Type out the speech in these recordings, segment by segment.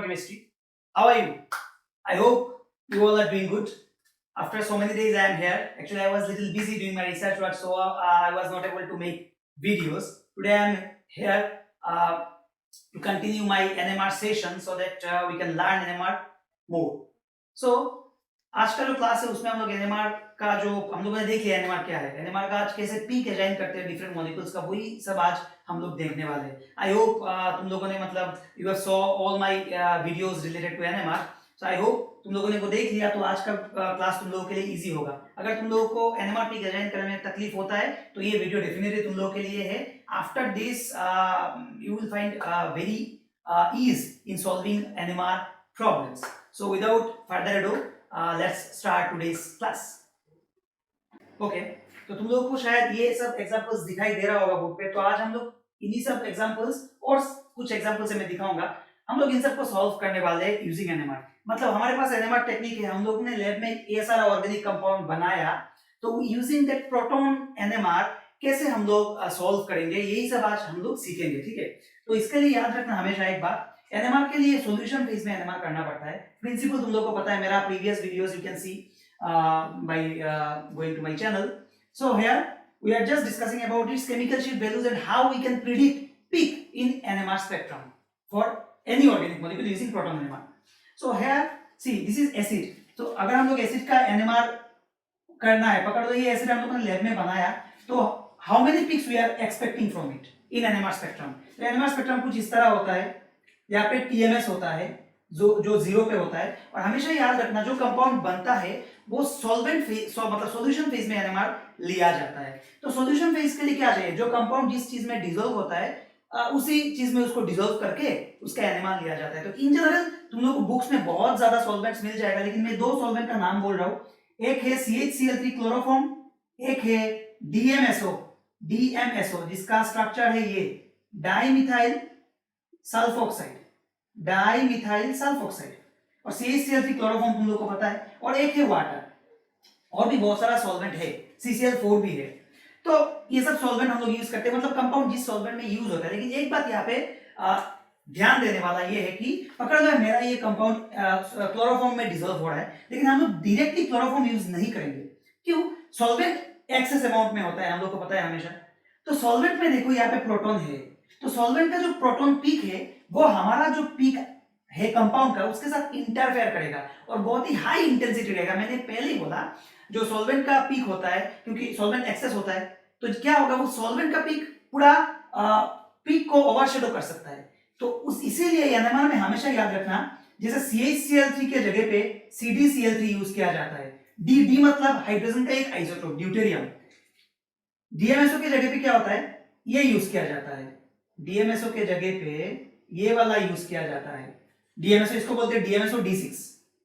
chemistry. How are you? I hope you all are doing good. After so many days, I am here. Actually, I was a little busy doing my research work, so I was not able to make videos. Today, I am here to continue my NMR session so that we can learn NMR more. So, आज का जो class है उसमें हम लोग NMR का जो हम लोगों ने देख लिया एनएमआर क्या है, एनएमआर का आज कैसे पीक असाइन करते हैं डिफरेंट मॉलिक्यूल्स का, वही सब आज हम लोग देखने वाले हैं. आई होप तुम लोगों ने मतलब you have saw all my videos related to NMR. So I hope तुम लोगों ने वो देख लिया तो आज का क्लास तुम लोगों के लिए इजी होगा. अगर तुम लोगों को एनएमआर पीक असाइन करने में तकलीफ होता है तो ये वीडियो डेफिनेटली तुम लोगों के लिए है. After this you will find very ease in solving NMR problems. So without further ado, let's start today's class. Okay, तो तुम लोगों को शायद ये सब एग्जांपल्स दिखाई दे रहा होगा बुक पे. तो आज हम लोग इन्हीं सब एग्जांपल्स और कुछ एग्जांपल्स मैं दिखाऊंगा. हम लोग इन सब को सॉल्व करने वाले हैं यूजिंग एनएमआर. मतलब हमारे पास एनएमआर टेक्निक है, हम लोग ने लैब में ये सारा ऑर्गेनिक कंपाउंड बनाया, तो यूजिंग दैट प्रोटॉन एनएमआर कैसे हम लोग सॉल्व करेंगे, यही सब आज हम लोग सीखेंगे. ठीक है, तो इसके लिए याद रखना हमेशा एक बात, एनएमआर के लिए सॉल्यूशन फेज में एनएमआर करना पड़ता है. प्रिंसिपल तुम लोगों को पता है, मेरा previous videos you can see by going to my channel. So here we are just discussing about its chemical shift values and how we can predict peak in NMR spectrum for any organic molecule using proton NMR. So here see this is acid. तो अगर हम लोग acid का NMR करना है, पकड़ लो ये acid हम लोगों ने लैब में बनाया, तो how many peaks we are expecting from it in NMR spectrum. तो NMR spectrum कुछ इस तरह होता है, यहाँ पे TMS होता है जो जीरो पे होता है. और हमेशा याद रखना जो कंपाउंड बनता है वो सॉल्वेंट फेज मतलब सॉल्यूशन फेज में एनएमआर लिया जाता है. तो सॉल्यूशन फेज के लिए क्या चाहिए, जो कंपाउंड जिस चीज में डिसॉल्व होता है उसी चीज में उसको डिसॉल्व करके उसका एनएमआर लिया जाता है. तो इन जनरल तुम लोग को बुक्स में बहुत ज्यादा सॉल्वेंट्स मिल जाएगा, लेकिन मैं दो सॉल्वेंट का नाम बोल रहा हूँ. एक है CHCl3 क्लोरोफॉर्म, एक है DMSO जिसका स्ट्रक्चर है ये डाइमिथाइल सल्फोक्साइड, डाइमिथाइल सल्फोक्साइड. और CHCl3 क्लोरोफॉर्म तुम लोग को पता है. और एक है वाटर, और भी बहुत सारा सॉल्वेंट है, CCl4 भी है. तो ये सब सॉल्वेंट हम लोग यूज करते हैं, मतलब कंपाउंड जिस सॉल्वेंट में यूज होता है. लेकिन एक बात यहाँ पे ध्यान देने वाला ये है कि पकड़ लो मेरा ये कंपाउंड क्लोरोफॉर्म में डिसॉल्व हो रहा है, लेकिन हम लोग डायरेक्टली क्लोरोफॉर्म यूज नहीं करेंगे. क्यों? सॉल्वेंट एक्सेस अमाउंट में होता है, हम लोग को पता है हमेशा. तो सॉल्वेंट में देखो यहाँ पे प्रोटॉन है, तो सॉल्वेंट का जो प्रोटॉन पीक है वो हमारा जो पीक है कंपाउंड का उसके साथ इंटरफेयर करेगा और बहुत ही हाई इंटेंसिटी रहेगा. मैंने पहले ही बोला जो सॉल्वेंट का पीक होता है, क्योंकि सॉल्वेंट एक्सेस होता है, तो क्या होगा वो सॉल्वेंट का पीक पूरा पीक को ओवरशैडो कर सकता है. तो उस इसीलिए एनएमआर में हमेशा याद रखना, जैसे CHCl3 के जगह पे CDCl3 यूज किया जाता है. डी मतलब हाइड्रोजन का एक आइसोटोप ड्यूटेरियम. DMSO के जगह पे क्या होता है, ये यूज किया जाता है. DMSO के जगह पे ये वाला यूज किया जाता है. DMSO इसको बोलते हैं DMSO D6,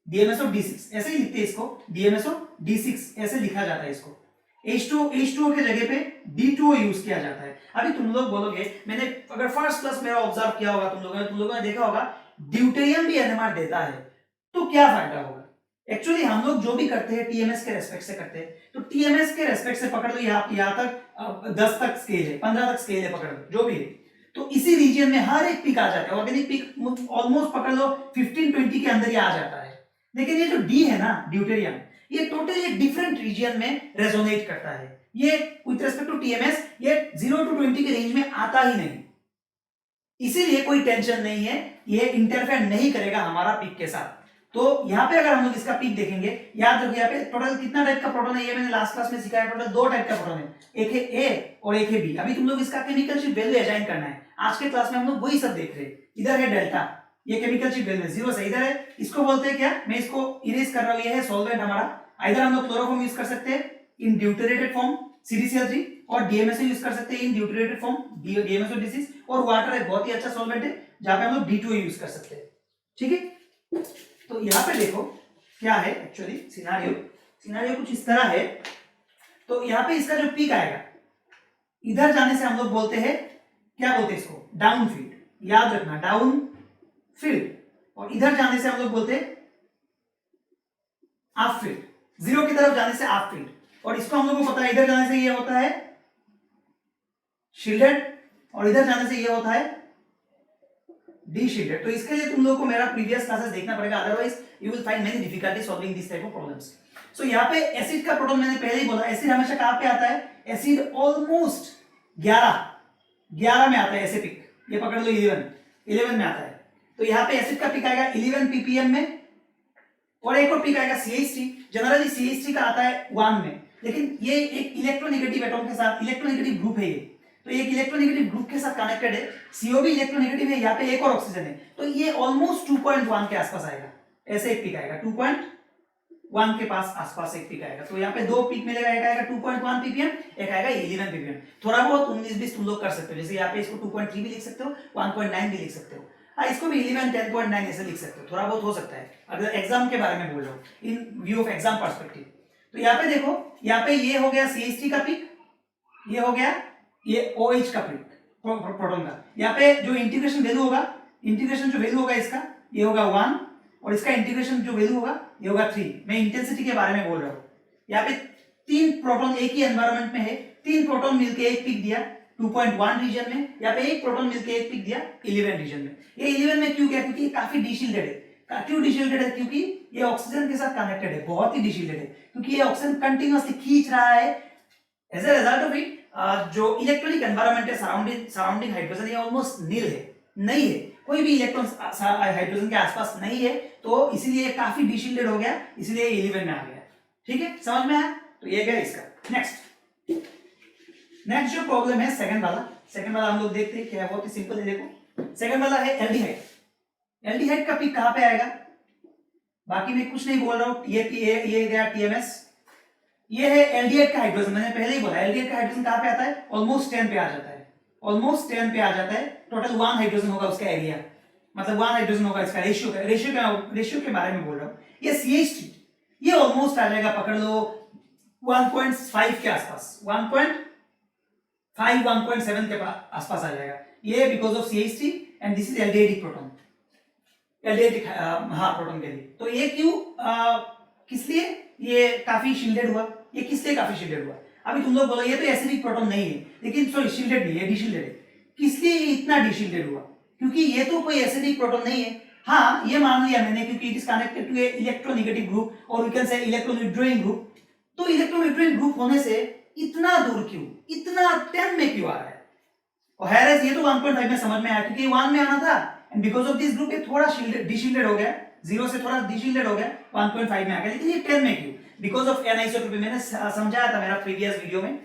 DMSO D6 ऐसे ही लिखते हैं इसको, DMSO D6 ऐसे लिखा जाता है इसको. H2O के जगह पे D2O यूज किया जाता है. अभी तुम लोग बोलोगे, मैंने अगर फर्स्ट क्लास मेरा ऑब्जर्व किया होगा तुम लोगों ने देखा होगा ड्यूटेरियम भी एनएमआर देता है, तो क्या फायदा होगा. एक्चुअली हम लोग जो भी करते हैं टीएमएस के रेस्पेक्ट से करते हैं. तो टीएमएस के रेस्पेक्ट से पकड़ लो यहाँ तक 10 तक स्केल है, 15 तक स्केल है, पकड़ लो जो भी है. तो इसी रीजन में हर एक पीक आ जाता है. ऑर्गेनिक पीक ऑलमोस्ट पकड़ लो 15-20 के अंदर ही आ जाता है. लेकिन ये जो डी है ना ड्यूटेरियम, ये टोटली एक डिफरेंट रीजन में रेजोनेट करता है. ये विद रेस्पेक्ट टू टीएमएस ये 0 to 20 के रेंज में आता ही नहीं. इसीलिए कोई टेंशन नहीं है, ये इंटरफेयर नहीं करेगा हमारा पीक के साथ. तो यहाँ पे अगर हम लोग इसका पीक देखेंगे, याद रखो यहाँ पे टोटल कितना टाइप का प्रोटॉन है, ये मैंने लास्ट क्लास में सिखाया. टोटल दो टाइप का प्रोटॉन है, एक है ए और एक है बी. अभी तुम लोग इसका केमिकल शिफ्ट वैल्यू असाइन करना है. आज के क्लास में हम लोग वही सब देख रहे हैं. इधर है डेल्टा, ये केमिकल शिफ्ट वैल्यू 0 से इधर है, इसको बोलते हैं क्या, मैं इसको इरेज कर रहा हूं, ये है सॉल्वेंट हमारा. इधर हम लोग क्लोरोफॉर्म यूज कर सकते हैं इन ड्यूटेरेटेड फॉर्म CDCl3, और DMSO यूज कर सकते हैं इन ड्यूटेरेटेड फॉर्म DMSO D6, और वाटर एक बहुत ही अच्छा सॉल्वेंट है जहां पे हम लोग D2O यूज कर सकते हैं. ठीक है, तो यहाँ पे देखो क्या है एक्चुअली सिनारियो कुछ इस तरह है. तो यहाँ पे इसका जो पीक आएगा, इधर जाने से हम लोग बोलते हैं, क्या बोलते हैं इसको, डाउन फील्ड. याद रखना डाउन फील्ड. और इधर जाने से हम लोग बोलते हैं अप फील्ड. 0 की तरफ जाने से अप फील्ड. और इसको हम लोग को पता है, इधर जाने से ये होता है शील्डेड और इधर जाने से ये होता है डीशील्डेड। तो इसके लिए तुम लोगों को मेरा प्रीवियस क्लासेस देखना पड़ेगा, otherwise you will find many difficulty solving this type of problems. So यहाँ पे एसिड का प्रोटॉन मैंने पहले ही बोला, एसिड हमेशा कहाँ पे आता है, एसिड ऑलमोस्ट 11 में आता है ऐसे पिक, ये पकड़ लो 11 में आता है। तो यहाँ पे एसिड का पिक आएगा 11 ppm में, और एक और पिक आएगा CH3। जनरली CH3 का आता है 1 में, लेकिन ये एक इलेक्ट्रोनेगेटिव एटॉम के साथ, इलेक्ट्रोनेगेटिव ग्रुप है ये, तो एक इलेक्ट्रोनेगेटिव ग्रुप के साथ कनेक्टेड है, CO भी इलेक्ट्रोनेगेटिव है, यहाँ पे एक और ऑक्सीजन है, तो ये ऑलमोस्ट 2.1 के आसपास आएगा, ऐसे एक पिक आएगा 2.1 के पास आसपास एक पिक आएगा। तो यहाँ पे दो पिक मिलेगा, एक आएगा 2.1 ppm, एक आएगा 11 ppm। थोड़ा बहुत 19-20 तुम लोग कर सकते हो, जैसे यहाँ पे इसको 2.3 भी लिख सकते हो, 1.9 भी लिख सकते हो, हाँ इसको भी 11 10.9 ऐसे लिख सकते हो, थोड़ा बहुत हो सकता है अगर एग्जाम के बारे में बोल रहा हूँ, इन व्यू ऑफ एग्जाम पर्सपेक्टिव। तो यहाँ पे देखो, यहाँ पे ये हो गया CH3 का पिक, ये हो गया ये OH का पिक प्रोटॉन का। यहाँ पे जो इंटीग्रेशन वैल्यू होगा, इंटीग्रेशन जो वैल्यू होगा इसका, ये होगा 1, और इसका इंटीग्रेशन जो वैल्यू होगा ये होगा 3। मैं इंटेंसिटी के बारे में बोल रहा हूँ। यहाँ पे 3 प्रोटॉन एक ही एनवायरनमेंट में है, 3 प्रोटॉन मिलके एक पिक दिया 2.1 रीजन में, यहाँ पे एक प्रोटॉन मिलके एक पिक दिया 11 रीजन में। ये 11 में क्यों गया, क्योंकि ये काफी डिशील्डेड है। क्यों डिशील्डेड है, क्योंकि ये ऑक्सीजन के साथ कनेक्टेड है, बहुत ही डिशील्डेड है, क्योंकि ये ऑक्सीजन कंटिन्यूअसली खींच रहा है। As a result of it जो इलेक्ट्रॉनिक एनवायरनमेंट है सराउंडिंग हाइड्रोजन, ये ऑलमोस्ट नील है, नहीं है, कोई भी इलेक्ट्रॉन हाइड्रोजन के आसपास नहीं है, तो इसीलिए काफी डिशील्डेड हो गया, इसलिए 11 में आ गया। ठीक है, समझ में आया? तो ये गया इसका। नेक्स्ट जो प्रॉब्लम है सेकंड वाला हम लोग देखते हैं क्या है, बहुत ही सिंपल है। देखो सेकंड वाला है एल्डिहाइड। एल्डिहाइड का पिक कहां पे आएगा, बाकी मैं कुछ नहीं बोल रहा हूं, ये गया TMS, ये है एल्डिहाइड का हाइड्रोजन। मैंने पहले ही बोला एल्डिहाइड का हाइड्रोजन कहां पे आता है, ऑलमोस्ट 10 पे आ जाता है, ऑलमोस्ट 10 पे आ जाता है। टोटल 1 हाइड्रोजन होगा उसका एरिया, मतलब 1 हाइड्रोजन होगा इसका रेशियो के बारे में बोल रहा हूं। ये CH3, ये ऑलमोस्ट आ जाएगा, पकड़ लो 1.5 के आसपास, 1.5 1.7 के आसपास आ जाएगा, ये because of CH3 and this is aldehydic proton, aldehydic proton के लिए। तो ये क्यों किस लिए ये काफी शील्डेड हुआ, ये किस लिए काफी शील्डेड हुआ? अभी तुम लोग बोलो ये तो एसिडिक प्रोटॉन नहीं है, लेकिन सॉरी शील्डेड नहीं है, डिशील्डेड है। किस लिए इतना डिशील्डेड हुआ? क्योंकि ये तो कोई एसिडिक प्रोटॉन नहीं है। हाँ ये मान लिया मैंने, क्योंकि it is connected to a electronegative group और we can say electron withdrawing group. तो इलेक्ट्रॉन विथड्रॉइंग ग्रुप होने से इतना दूर क्यों, इतना 10 में क्यों आ रहा है? और हैरेस ये तो 1.5 में समझ में आया, क्योंकि 1 में आना था, and because of this group ये थोड़ा डिशील्डेड हो गया, 0 से थोड़ा डिशील्डेड हो गया, 1.5 में आ गया। लेकिन ये 10 में क्यों? Because of anisotropy. मैंने समझाया था मेरा प्रीवियस वीडियो में,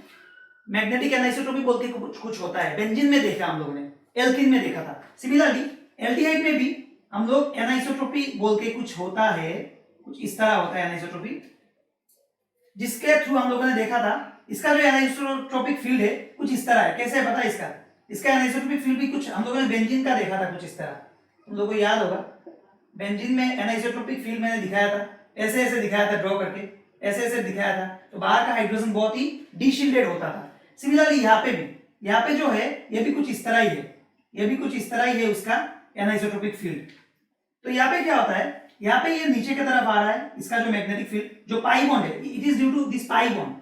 मैग्नेटिक एनाइसोट्रोपी बोल के कुछ होता है, बेंजीन में देखा हम लोगों ने, एल्कीन में देखा था। सिमिलरली एल्डिहाइड में भी हम लोग एनाइसोट्रोपी बोल के कुछ होता है, कुछ इस तरह होता है एनाइसोट्रोपी, जिसके थ्रू हम लोगों ने देखा था। इसका जो एनाइसोट्रोपिक फील्ड है कुछ इस तरह है। कैसे पता है इसका? इसका एनाइसोट्रोपिक फील्ड भी कुछ हम लोगों ने बेंजीन का देखा था, कुछ इस तरह। तुम लोगों को याद होगा बेंजीन में एनाइसोट्रोपिक फील्ड मैंने दिखाया था, ऐसे ऐसे दिखाया था ड्रॉ करके, ऐसे ऐसे दिखाया था, तो बाहर का हाइड्रोजन बहुत ही डिशील्डेड होता था। सिमिलरली यहाँ पे भी, यहाँ पे जो है ये भी कुछ इस तरह ही है, ये भी कुछ इस तरह ही है उसका एनाइसोट्रोपिक फील्ड। तो यहाँ पे क्या होता है, यहाँ पे ये नीचे की तरफ आ रहा है, इसका जो मैग्नेटिक फील्ड जो पाई बॉन्ड है, it is due to this pi bond.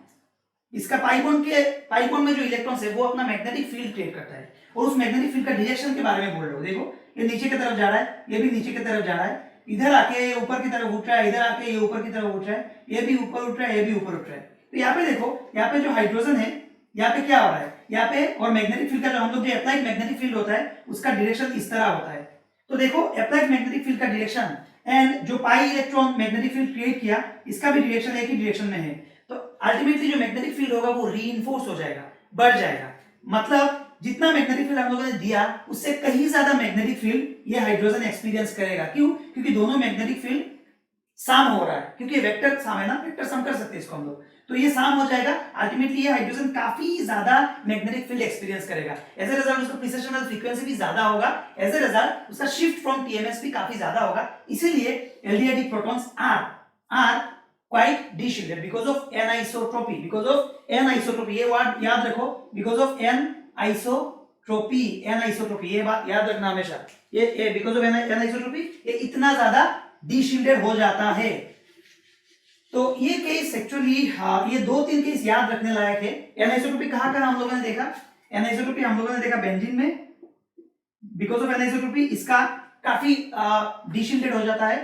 इसका पाई बॉन्ड में जो इलेक्ट्रॉन्स है वो अपना मैग्नेटिक फील्ड क्रिएट करता है, और उस मैग्नेटिक फील्ड का डायरेक्शन के बारे में बोल रहा हूँ। देखो ये नीचे की तरफ जा रहा है, ये भी नीचे की तरफ जा रहा है, इधर आके ये ऊपर की तरफ उठ रहा है, इधर आके ये ऊपर की तरफ उठ रहा है, ये भी ऊपर उठ रहा है, ये भी ऊपर उठ रहा है। तो यहाँ पे देखो, यहाँ पे जो हाइड्रोजन है, यहाँ पे क्या हो रहा है, यहाँ पे, और मैग्नेटिक फील्ड का जो हम लोग जो अप्लाइड मैग्नेटिक फील्ड होता है उसका डायरेक्शन इस तरह होता है। तो देखो अप्लाइड मैग्नेटिक फील्ड का डायरेक्शन एंड जो pi electron magnetic field create किया, इसका भी डायरेक्शन एक ही डायरेक्शन में है। तो अल्टीमेटली जो मैग्नेटिक फील्ड होगा वो रीइंफोर्स हो जाएगा, बढ़ जाएगा। मतलब जितना मैग्नेटिक फील्ड हम लोगों ने दिया उससे कहीं ज्यादा मैग्नेटिक फील्ड ये हाइड्रोजन एक्सपीरियंस करेगा। क्यों? क्योंकि दोनों मैग्नेटिक फील्ड सम हो रहा है, क्योंकि वेक्टर सम है ना, वेक्टर सम कर सकते हैं इसको हम लोग, तो ये सम हो जाएगा। अल्टीमेटली ये हाइड्रोजन काफी ज्यादा मैग्नेटिक फील्ड एक्सपीरियंस करेगा। एज ए रिजल्ट उसका प्रिसिशनल फ्रीक्वेंसी भी ज्यादा होगा, एज ए रिजल्ट उसका शिफ्ट फ्रॉम टीएमएस भी काफी ज्यादा होगा। इसीलिए aldehydic protons are quite deshielded because of anisotropy. Because of anisotropy, ये वर्ड याद रखो, बिकॉज ऑफ एनाइसोट्रोपी, एनाइसोट्रोपी, ये बात याद रखना हमेशा। ये बिकॉज ऑफ एनाइसोट्रोपी ये इतना ज्यादा डिशील्डेड हो जाता है। तो ये केस एक्चुअली ये 2-3 केस याद रखने लायक है। एनाइसोट्रोपी कहां हम लोगों ने देखा? एनाइसोट्रोपी हम लोगों ने देखा बेंजीन में, बिकॉज ऑफ एनिसोट्रोपी इसका काफी डिशिल्टेड हो जाता है।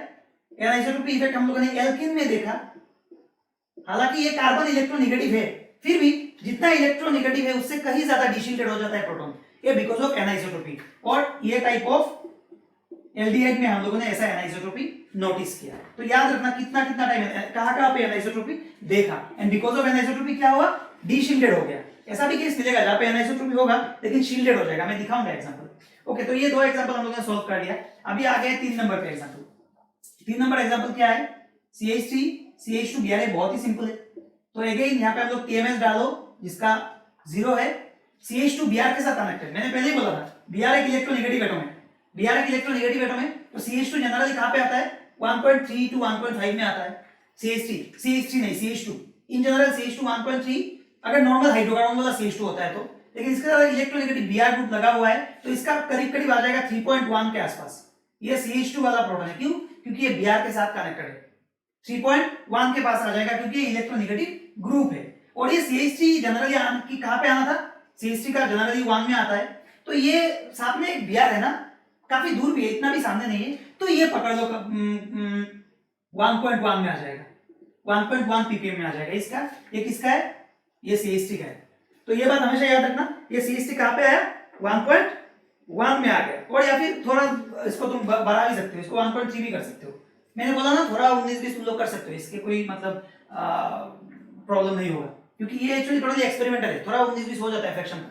एनिसोट्रोपी इफेक्ट हम लोगों ने एल्किन में देखा, हालांकि ये कार्बन इलेक्ट्रोनेगेटिव है, फिर भी जितना इलेक्ट्रोनेगेटिव है उससे कहीं ज्यादा डिशिल्टेड हो जाता है प्रोटॉन, ये बिकॉज ऑफ एनिसोट्रोपी। और ये टाइप ऑफ एल्डिहाइड में हम लोगों ने ऐसा एनिसोट्रोपी नोटिस किया। तो याद रखना कितना कितना टाइम कहां पे एनिसोट्रोपी देखा, एंड बिकॉज ऑफ एनिसोट्रोपी क्या हुआ, डिशिल्टेड हो गया। ऐसा भी केस मिलेगा जहां पे एनिसोट्रोपी होगा लेकिन शील्डेड हो जाएगा, मैं दिखाऊंगा एग्जांपल। ओके, तो ये दो एग्जांपल हम लोगों ने सॉल्व कर लिया। अभी आ गए 3 नंबर पे एग्जांपल। 3 नंबर एग्जांपल क्या है, CH3 CH2 Br, बहुत ही सिंपल है। तो अगेन यहाँ पे हम लोग TMS डालो जिसका 0 है, CH2 Br के साथ कनेक्टेड। मैंने पहले ही बोला था Br एक इलेक्ट्रोनेगेटिव एटम है, Br एक इलेक्ट्रोनेगेटिव एटम है, तो CH2 जनरली कहां पे आता है, 1.3 to 1.5 में आता है। CH3 नहीं, CH2 इन जनरल CH2 1.3 अगर नॉर्मल हाइड्रोकार्बन वाला CH2 होता है तो, लेकिन इसके साथ इलेक्ट्रोनेगेटिव Br ग्रुप लगा हुआ है तो इसका करीब करीब आ जाएगा 3.1 के आसपास। ये CH2 वाला प्रोटॉन है, क्यों, क्योंकि ये Br के साथ कनेक्टेड है। 3.1 के पास आ जाएगा क्योंकि ये इलेक्ट्रोनेगेटिव ग्रुप है। और ये CH3 जनरली कहां पे आना था, CH3 का जनरली 1 में आता है, तो ये साथ में एक Br है ना, काफी दूर भी है, इतना भी सामने नहीं है, तो ये पकड़ लो 1.1 में आ जाएगा, 1.1 ppm में आ जाएगा इसका। ये किसका है, ये CH3 का है। तो ये बात हमेशा याद रखना, ये CH3 कहां पे आया, 1.1 में आ गया। और या फिर थोड़ा इसको तुम बढ़ा भी सकते हो, इसको 1.3 भी कर सकते हो। मैंने बोला ना थोड़ा 19-20 तुम लोग कर सकते हो, इसके कोई मतलब प्रॉब्लम नहीं होगा, क्योंकि ये एक्चुअली थोड़ा एक्सपेरिमेंटल है, थोड़ा 19-20 हो जाता है फ्रैक्शन का।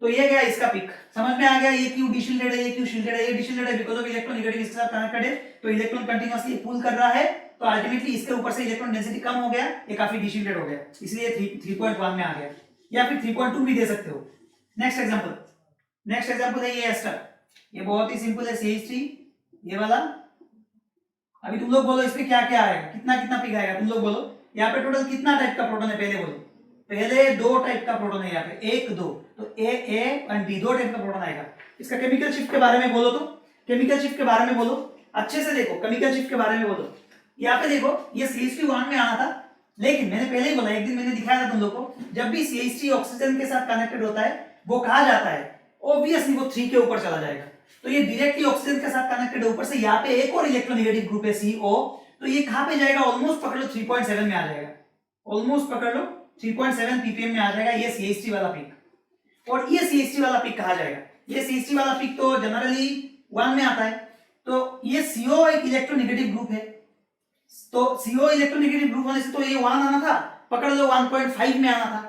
तो ये गया इसका पिक, समझ में आ गया ये क्यों डिशिल्टेड है, ये क्यों शील्डेड है। ये डिशिल्टेड है बिकॉज़ ऑफ इलेक्ट्रोनेगेटिव इसके साथ कनेक्टेड है, तो इलेक्ट्रॉन कंटीन्यूअसली पुल कर रहा है, तो अल्टीमेटली इसके ऊपर से इलेक्ट्रॉन डेंसिटी कम हो गया, ये काफी डिशिल्टेड हो गया, इसलिए 3.1 में आ गया, या फिर 3.2 भी दे सकते हो। नेक्स्ट एग्जांपल है ये एस्टर, ये बहुत ही सिंपल है, CH3 ये वाला। अभी तुम लोग बोलो इसमें क्या क्या आएगा, कितना कितना पिक आएगा, तुम लोग बोलो। यहाँ पे टोटल कितना टाइप का प्रोटॉन है, पहले बोलो। पहले 2 टाइप का प्रोटॉन है यहाँ पे, 1 2, तो ए एंड बी 2 टाइप का प्रोटॉन आएगा। इसका केमिकल शिफ्ट के बारे में बोलो, तो केमिकल शिफ्ट के बारे में बोलो, अच्छे से देखो, केमिकल शिफ्ट के बारे में बोलो। यहाँ पे देखो ये CH3 1 में आना था, लेकिन मैंने पहले ही बोला, एक दिन मैंने दिखाया था तुम लोग को, जब भी CH3 ऑक्सीजन के साथ कनेक्टेड होता है वो कहा जाता है ऑब्वियसली वो 3 के ऊपर चला जाएगा। तो ये डायरेक्टली ऑक्सीजन के साथ कनेक्टेड है, ऊपर से यहाँ पे एक और इलेक्ट्रोनेगेटिव ग्रुप है CO, तो ये कहां पे जाएगा, ऑलमोस्ट पकड़ लो 3.7 में आ जाएगा, ऑलमोस्ट पकड़ लो 3.7 ppm में आ जाएगा ये CH3 वाला पिक। और ये CH3 वाला पिक कहा जाएगा, ये CH3 वाला पिक तो जनरली 1 में आता है, तो ये CO एक इलेक्ट्रोनेगेटिव ग्रुप है, तो CO इलेक्ट्रोनेगेटिव ग्रुप होने से तो ये 1 आना था, पकड़ लो 1.5 में आना था।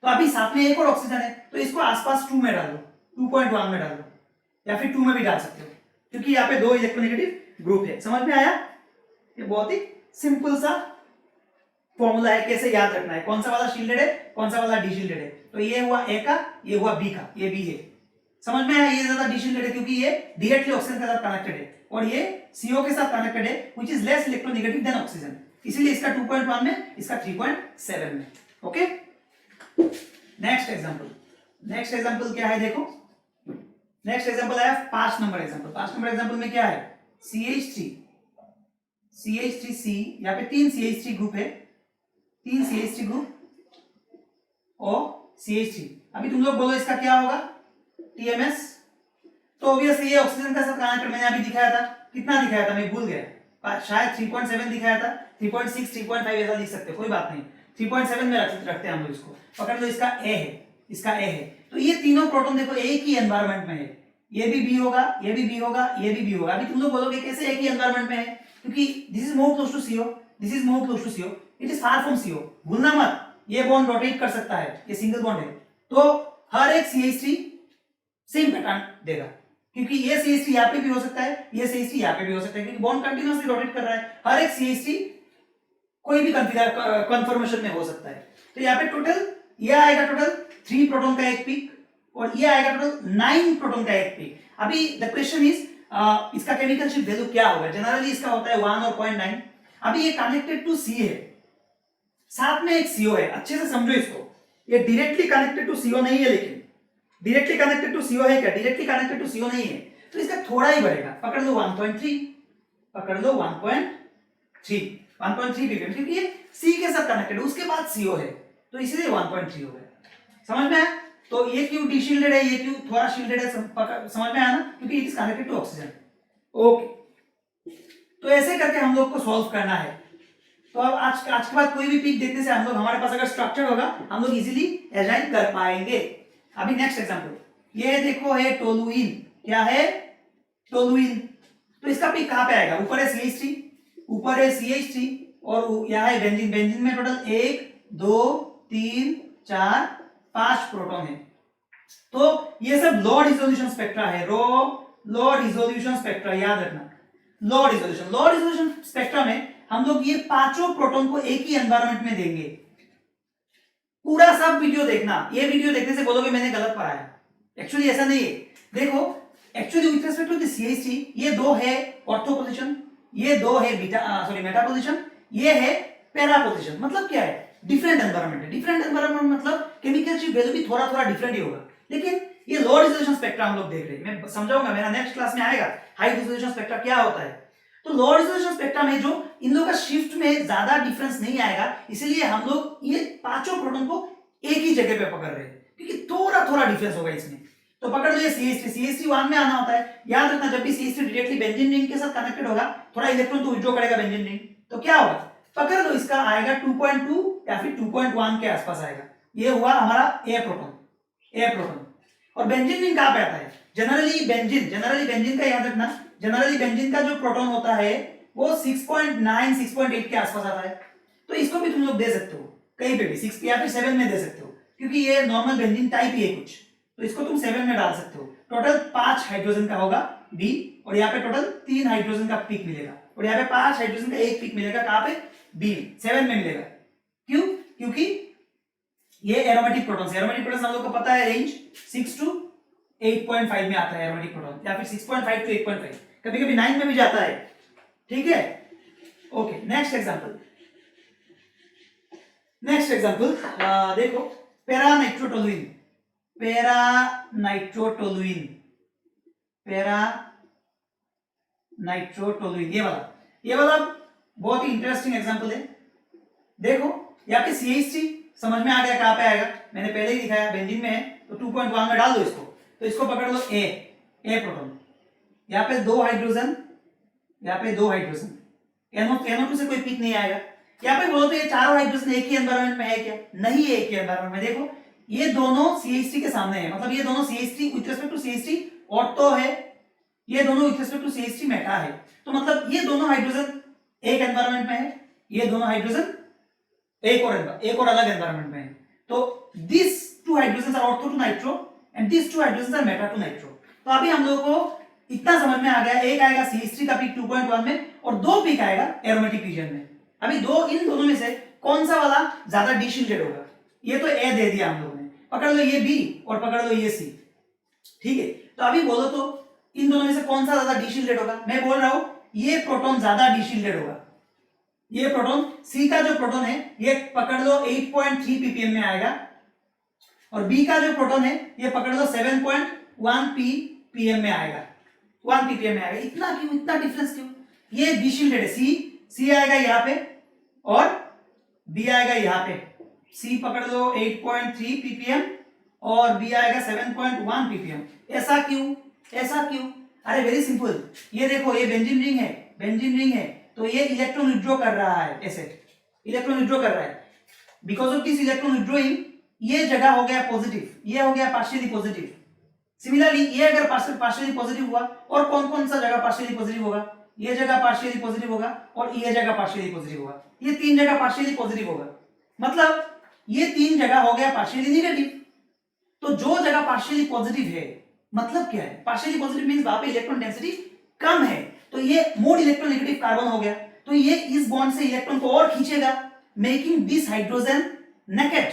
तो अभी साथ में एक और ऑक्सीजन है, तो इसको आसपास 2 में डाल दो, 2.1 में डाल दो, या फिर 2 में भी डाल सकते हो, क्योंकि यहाँ पे 2 इलेक्ट्रोनेगेटिव ग्रुप है। समझ में आया, ये बहुत ही सिंपल सा फॉर्मूला है, कैसे याद रखना है, कौन सा वाला शील्डेड है, कौन सा वाला डिशील्डेड है। तो ये हुआ A का, ये हुआ B का, ये B है। समझ में आया, ये ज्यादा डिशील्डेड है क्योंकि ये डायरेक्टली ऑक्सीजन के साथ कनेक्टेड है, और ये CO के साथ कनेक्टेड है which is less electronegative than oxygen, इसीलिए इसका 2.1 में, इसका 3.7 में। ओके, नेक्स्ट एग्जांपल क्या है, देखो नेक्स्ट एग्जांपल है 5 नंबर एग्जांपल। 5 नंबर एग्जांपल में क्या है, CH3C, यहाँ पे 3 CH3 ग्रुप है, 3 CH3 ग्रुप और CH3। अभी तुम लोग बोलो इसका क्या होगा, TMS। तो ऑब्वियसली ये ऑक्सीजन का साथ कनेक्टेड, मैंने अभी दिखाया था, कितना दिखाया था मैं भूल गया, शायद 3.7 दिखाया था, 3.6 3.5 ऐसा लिख सकते हो, कोई बात नहीं, 3.7 में रखते हैं हम लोग इसको। पकड़ लो इसका A है, इसका A है, तो ये तीनों प्रोटॉन देखो एक ही एनवायरनमेंट में है, ये भी B होगा, ये भी B होगा, ये भी B होगा। अभी तुम लोग बोलोगे कैसे एक ही एनवायरनमेंट में है, क्योंकि this is more close to CO, this is more close to CO, it is far from CO। भूलना मत, ये बॉन्ड रोटेट कर सकता है, ये सिंगल बॉन्ड है, तो हर एक CH3 सेम पैटर्न देगा, क्योंकि ये CH3 यहाँ पे भी हो सकता है, ये CH3 यहाँ पे भी हो सकता है, क्योंकि बॉन्ड कंटिन्यूअसली रोटेट कर रहा है। हर एक CH3 कोई भी कन्फर्मेशन में हो सकता है। तो यहाँ पे टोटल ये आएगा टोटल 3 प्रोटॉन का एक पिक, और ये आएगा टोटल 9 प्रोटॉन का एक पिक। अभी द क्वेश्चन इज इसका केमिकल शिफ्ट वैल्यू क्या होगा, जनरली इसका होता है 1 और 0.9। अभी ये कनेक्टेड टू C है, साथ में एक CO है, अच्छे से समझो इसको, ये डायरेक्टली कनेक्टेड टू CO नहीं है, लेकिन डायरेक्टली कनेक्टेड टू CO है क्या, डायरेक्टली कनेक्टेड टू CO नहीं है, तो इसका थोड़ा ही बढ़ेगा, पकड़ लो 1.3, पकड़ लो 1.3 ppm, क्योंकि ये C के साथ कनेक्टेड है, उसके बाद CO है, तो इसलिए 1.3 हो गया। समझ में आया, तो ये क्यों डीशील्डेड है, ये क्यों थोड़ा शील्डेड है, समझ में आया ना, क्योंकि it is connected to oxygen. Okay, तो ऐसे करके हम लोग को सॉल्व करना है। तो अब आज के बाद कोई भी पीक देखने से हम लोग, हमारे पास अगर स्ट्रक्चर होगा हम लोग इजीली असाइन कर पाएंगे। अभी नेक्स्ट एग्जांपल, ये देखो है टोलुइन। क्या है? टोलुइन। तो इसका पीक कहां पे आएगा? ऊपर है CH3, ऊपर है CH3 और यहाँ है बेंजीन। बेंजीन में टोटल 1 2 3 4 5 प्रोटॉन है। तो ये सब लो रिजोल्यूशन स्पेक्ट्रा है, लो रिजोल्यूशन स्पेक्ट्रा, याद रखना। लो रिजोल्यूशन स्पेक्ट्रा में हम लोग ये पांचों प्रोटॉन को एक ही एनवायरनमेंट में देंगे। पूरा सब वीडियो देखना, ये वीडियो देखने से बोलोगे मैंने गलत पढ़ाया, एक्चुअली ऐसा नहीं है। देखो, actually with respect to the CH3 ये दो है ऑर्थो पोजीशन, ये दो है मेटा पोजीशन, ये है पैरा पोजीशन। मतलब क्या है? डिफरेंट एनवायरनमेंट है। डिफरेंट एनवायरनमेंट मतलब केमिकल की वैल्यू भी थोड़ा डिफरेंट ही होगा, लेकिन ये लो रिजोल्यूशन स्पेक्ट्रा हम लोग देख रहे हैं। मैं समझाऊंगा, मेरा नेक्स्ट क्लास में आएगा हाई रिजोल्यूशन स्पेक्ट्रा क्या होता है। तो लो रिजोल्यूशन स्पेक्ट्रा में जो इन लोगों का शिफ्ट में ज्यादा डिफरेंस नहीं आएगा, इसलिए हम लोग ये पांचों प्रोटॉन को एक ही जगह पे पकड़ रहे हैं, क्योंकि थोड़ा डिफरेंस होगा इसमें। तो पकड़ लो ये CH3 1 में आना होता है। याद रखना, जब भी CH3 डायरेक्टली बेंजीन रिंग के साथ कनेक्टेड होगा, थोड़ा इलेक्ट्रॉन तो विथड्रॉ करेगा बेंजीन रिंग, तो क्या होगा? पकड़ लो, इसका आएगा 2.2 या फिर 2.1 के आसपास आएगा। ये हुआ हमारा A प्रोटॉन। और बेंजीन रिंग कहां पे आता है? जनरली बेंजीन का याद रखना, जनरली बेंजीन का जो प्रोटॉन होता है वो 6.9 6.8 के आसपास आता है। तो इसको भी तुम लोग दे सकते हो कहीं पे भी, 6 या फिर 7 में दे सकते हो, क्योंकि ये नॉर्मल बेंजीन टाइप ही है कुछ, तो इसको तुम 7 में डाल सकते हो। टोटल 5 हाइड्रोजन का होगा B, और यहाँ पे टोटल 3 हाइड्रोजन का पीक मिलेगा, और यहाँ पे 5 हाइड्रोजन का एक पीक मिलेगा। कहां पे? B 7 में मिलेगा। क्यों? क्योंकि ये एरोमेटिक प्रोटॉन्स हम लोग को पता है रेंज 6 to 8.5 में आता है एरोमेटिक प्रोटॉन, या फिर 6.5 to 8.5, कभी-कभी 9 में भी जाता है। ठीक है? ओके, नेक्स्ट एग्जांपल देखो, पैरा नाइट्रोटोलुइन, ये वाला बहुत ही इंटरेस्टिंग एग्जांपल है। देखो, यहाँ पे CH3 समझ में आ गया कहां पे आएगा, मैंने पहले ही दिखाया, बेंजीन में है, तो 2.1 में डाल दो इसको। तो इसको पकड़ लो A प्रोटॉन, यहाँ पे 2 हाइड्रोजन, NO2 से कोई पीक नहीं आएगा। यहाँ पे बोलो तो ये चारों हाइड्रोजन एक ही एनवायरनमेंट में है क्या? नहीं है एक ही एनवायरनमेंट में। देखो, ये दोनों CH3 के सामने है, मतलब ये दोनों CH3 with respect to CH3 ortho है, ये दोनों with respect to CH3 Meta है। तो मतलब ये दोनों हाइड्रोजन एक एनवायरनमेंट में है, ये दोनों हाइड्रोजन एक और अलग एनवायरनमेंट में है। तो this two hydrogen are ortho to nitro and this two hydrogen are meta to nitro. तो अभी हम लोगों को इतना समझ में आ गया, एक आएगा CH3 का पीक 2.1 में और 2 पीक आएगा एरोमेटिक रीजन में। अभी इन दोनों में से कौन सा वाला ज्यादा डीशिल्डेड होगा? ये तो A दे दिया हम लोगों ने, पकड़ लो ये B और पकड़ लो ये C। ठीक है, तो अभी बोलो तो इन दोनों में से कौन सा ज्यादा डीशिल्डेड होगा? मैं बोल रहा हूं ये प्रोटॉन ज्यादा डीशिल्डेड होगा। ये प्रोटॉन C का जो प्रोटॉन है ये पकड़ लो 8.3 ppm में आएगा, और B का जो प्रोटॉन है ये पकड़ लो 7.1 ppm में आएगा, 1 ppm में आएगा। इतना क्यों? इतना डिफरेंस क्यों? ये डीशिल्डेड है, C आएगा यहाँ पे और B आएगा यहाँ पे। C पकड़ लो 8.3 ppm और B आएगा 7.1 ppm। ऐसा क्यों? अरे वेरी सिंपल, ये देखो, ये बेंजीन रिंग है, तो ये इलेक्ट्रॉन विथड्रॉ कर रहा है, ऐसे इलेक्ट्रॉन विथड्रॉ कर रहा है। Because of this electron withdrawing ये जगह हो गया पॉजिटिव, ये हो गया पार्शियली पॉजिटिव। सिमिलरली ये अगर पार्शियली पॉजिटिव हुआ, और कौन सा जगह पार्शियली पॉजिटिव होगा? ये जगह पार्शियली पॉजिटिव होगा और ये जगह पार्शियली पॉजिटिव होगा, ये 3 जगह पार्शियली पॉजिटिव होगा, मतलब ये 3 जगह हो गया पार्शियली नेगेटिव। तो जो जगह पार्शियली पॉजिटिव है, मतलब क्या है? पार्शियली पॉजिटिव मींस वहां पे इलेक्ट्रॉन डेंसिटी कम है, तो ये मोड इलेक्ट्रॉन नेगेटिव कार्बन हो गया, तो ये इस बॉन्ड से इलेक्ट्रॉन को और खींचेगा, making this hydrogen naked,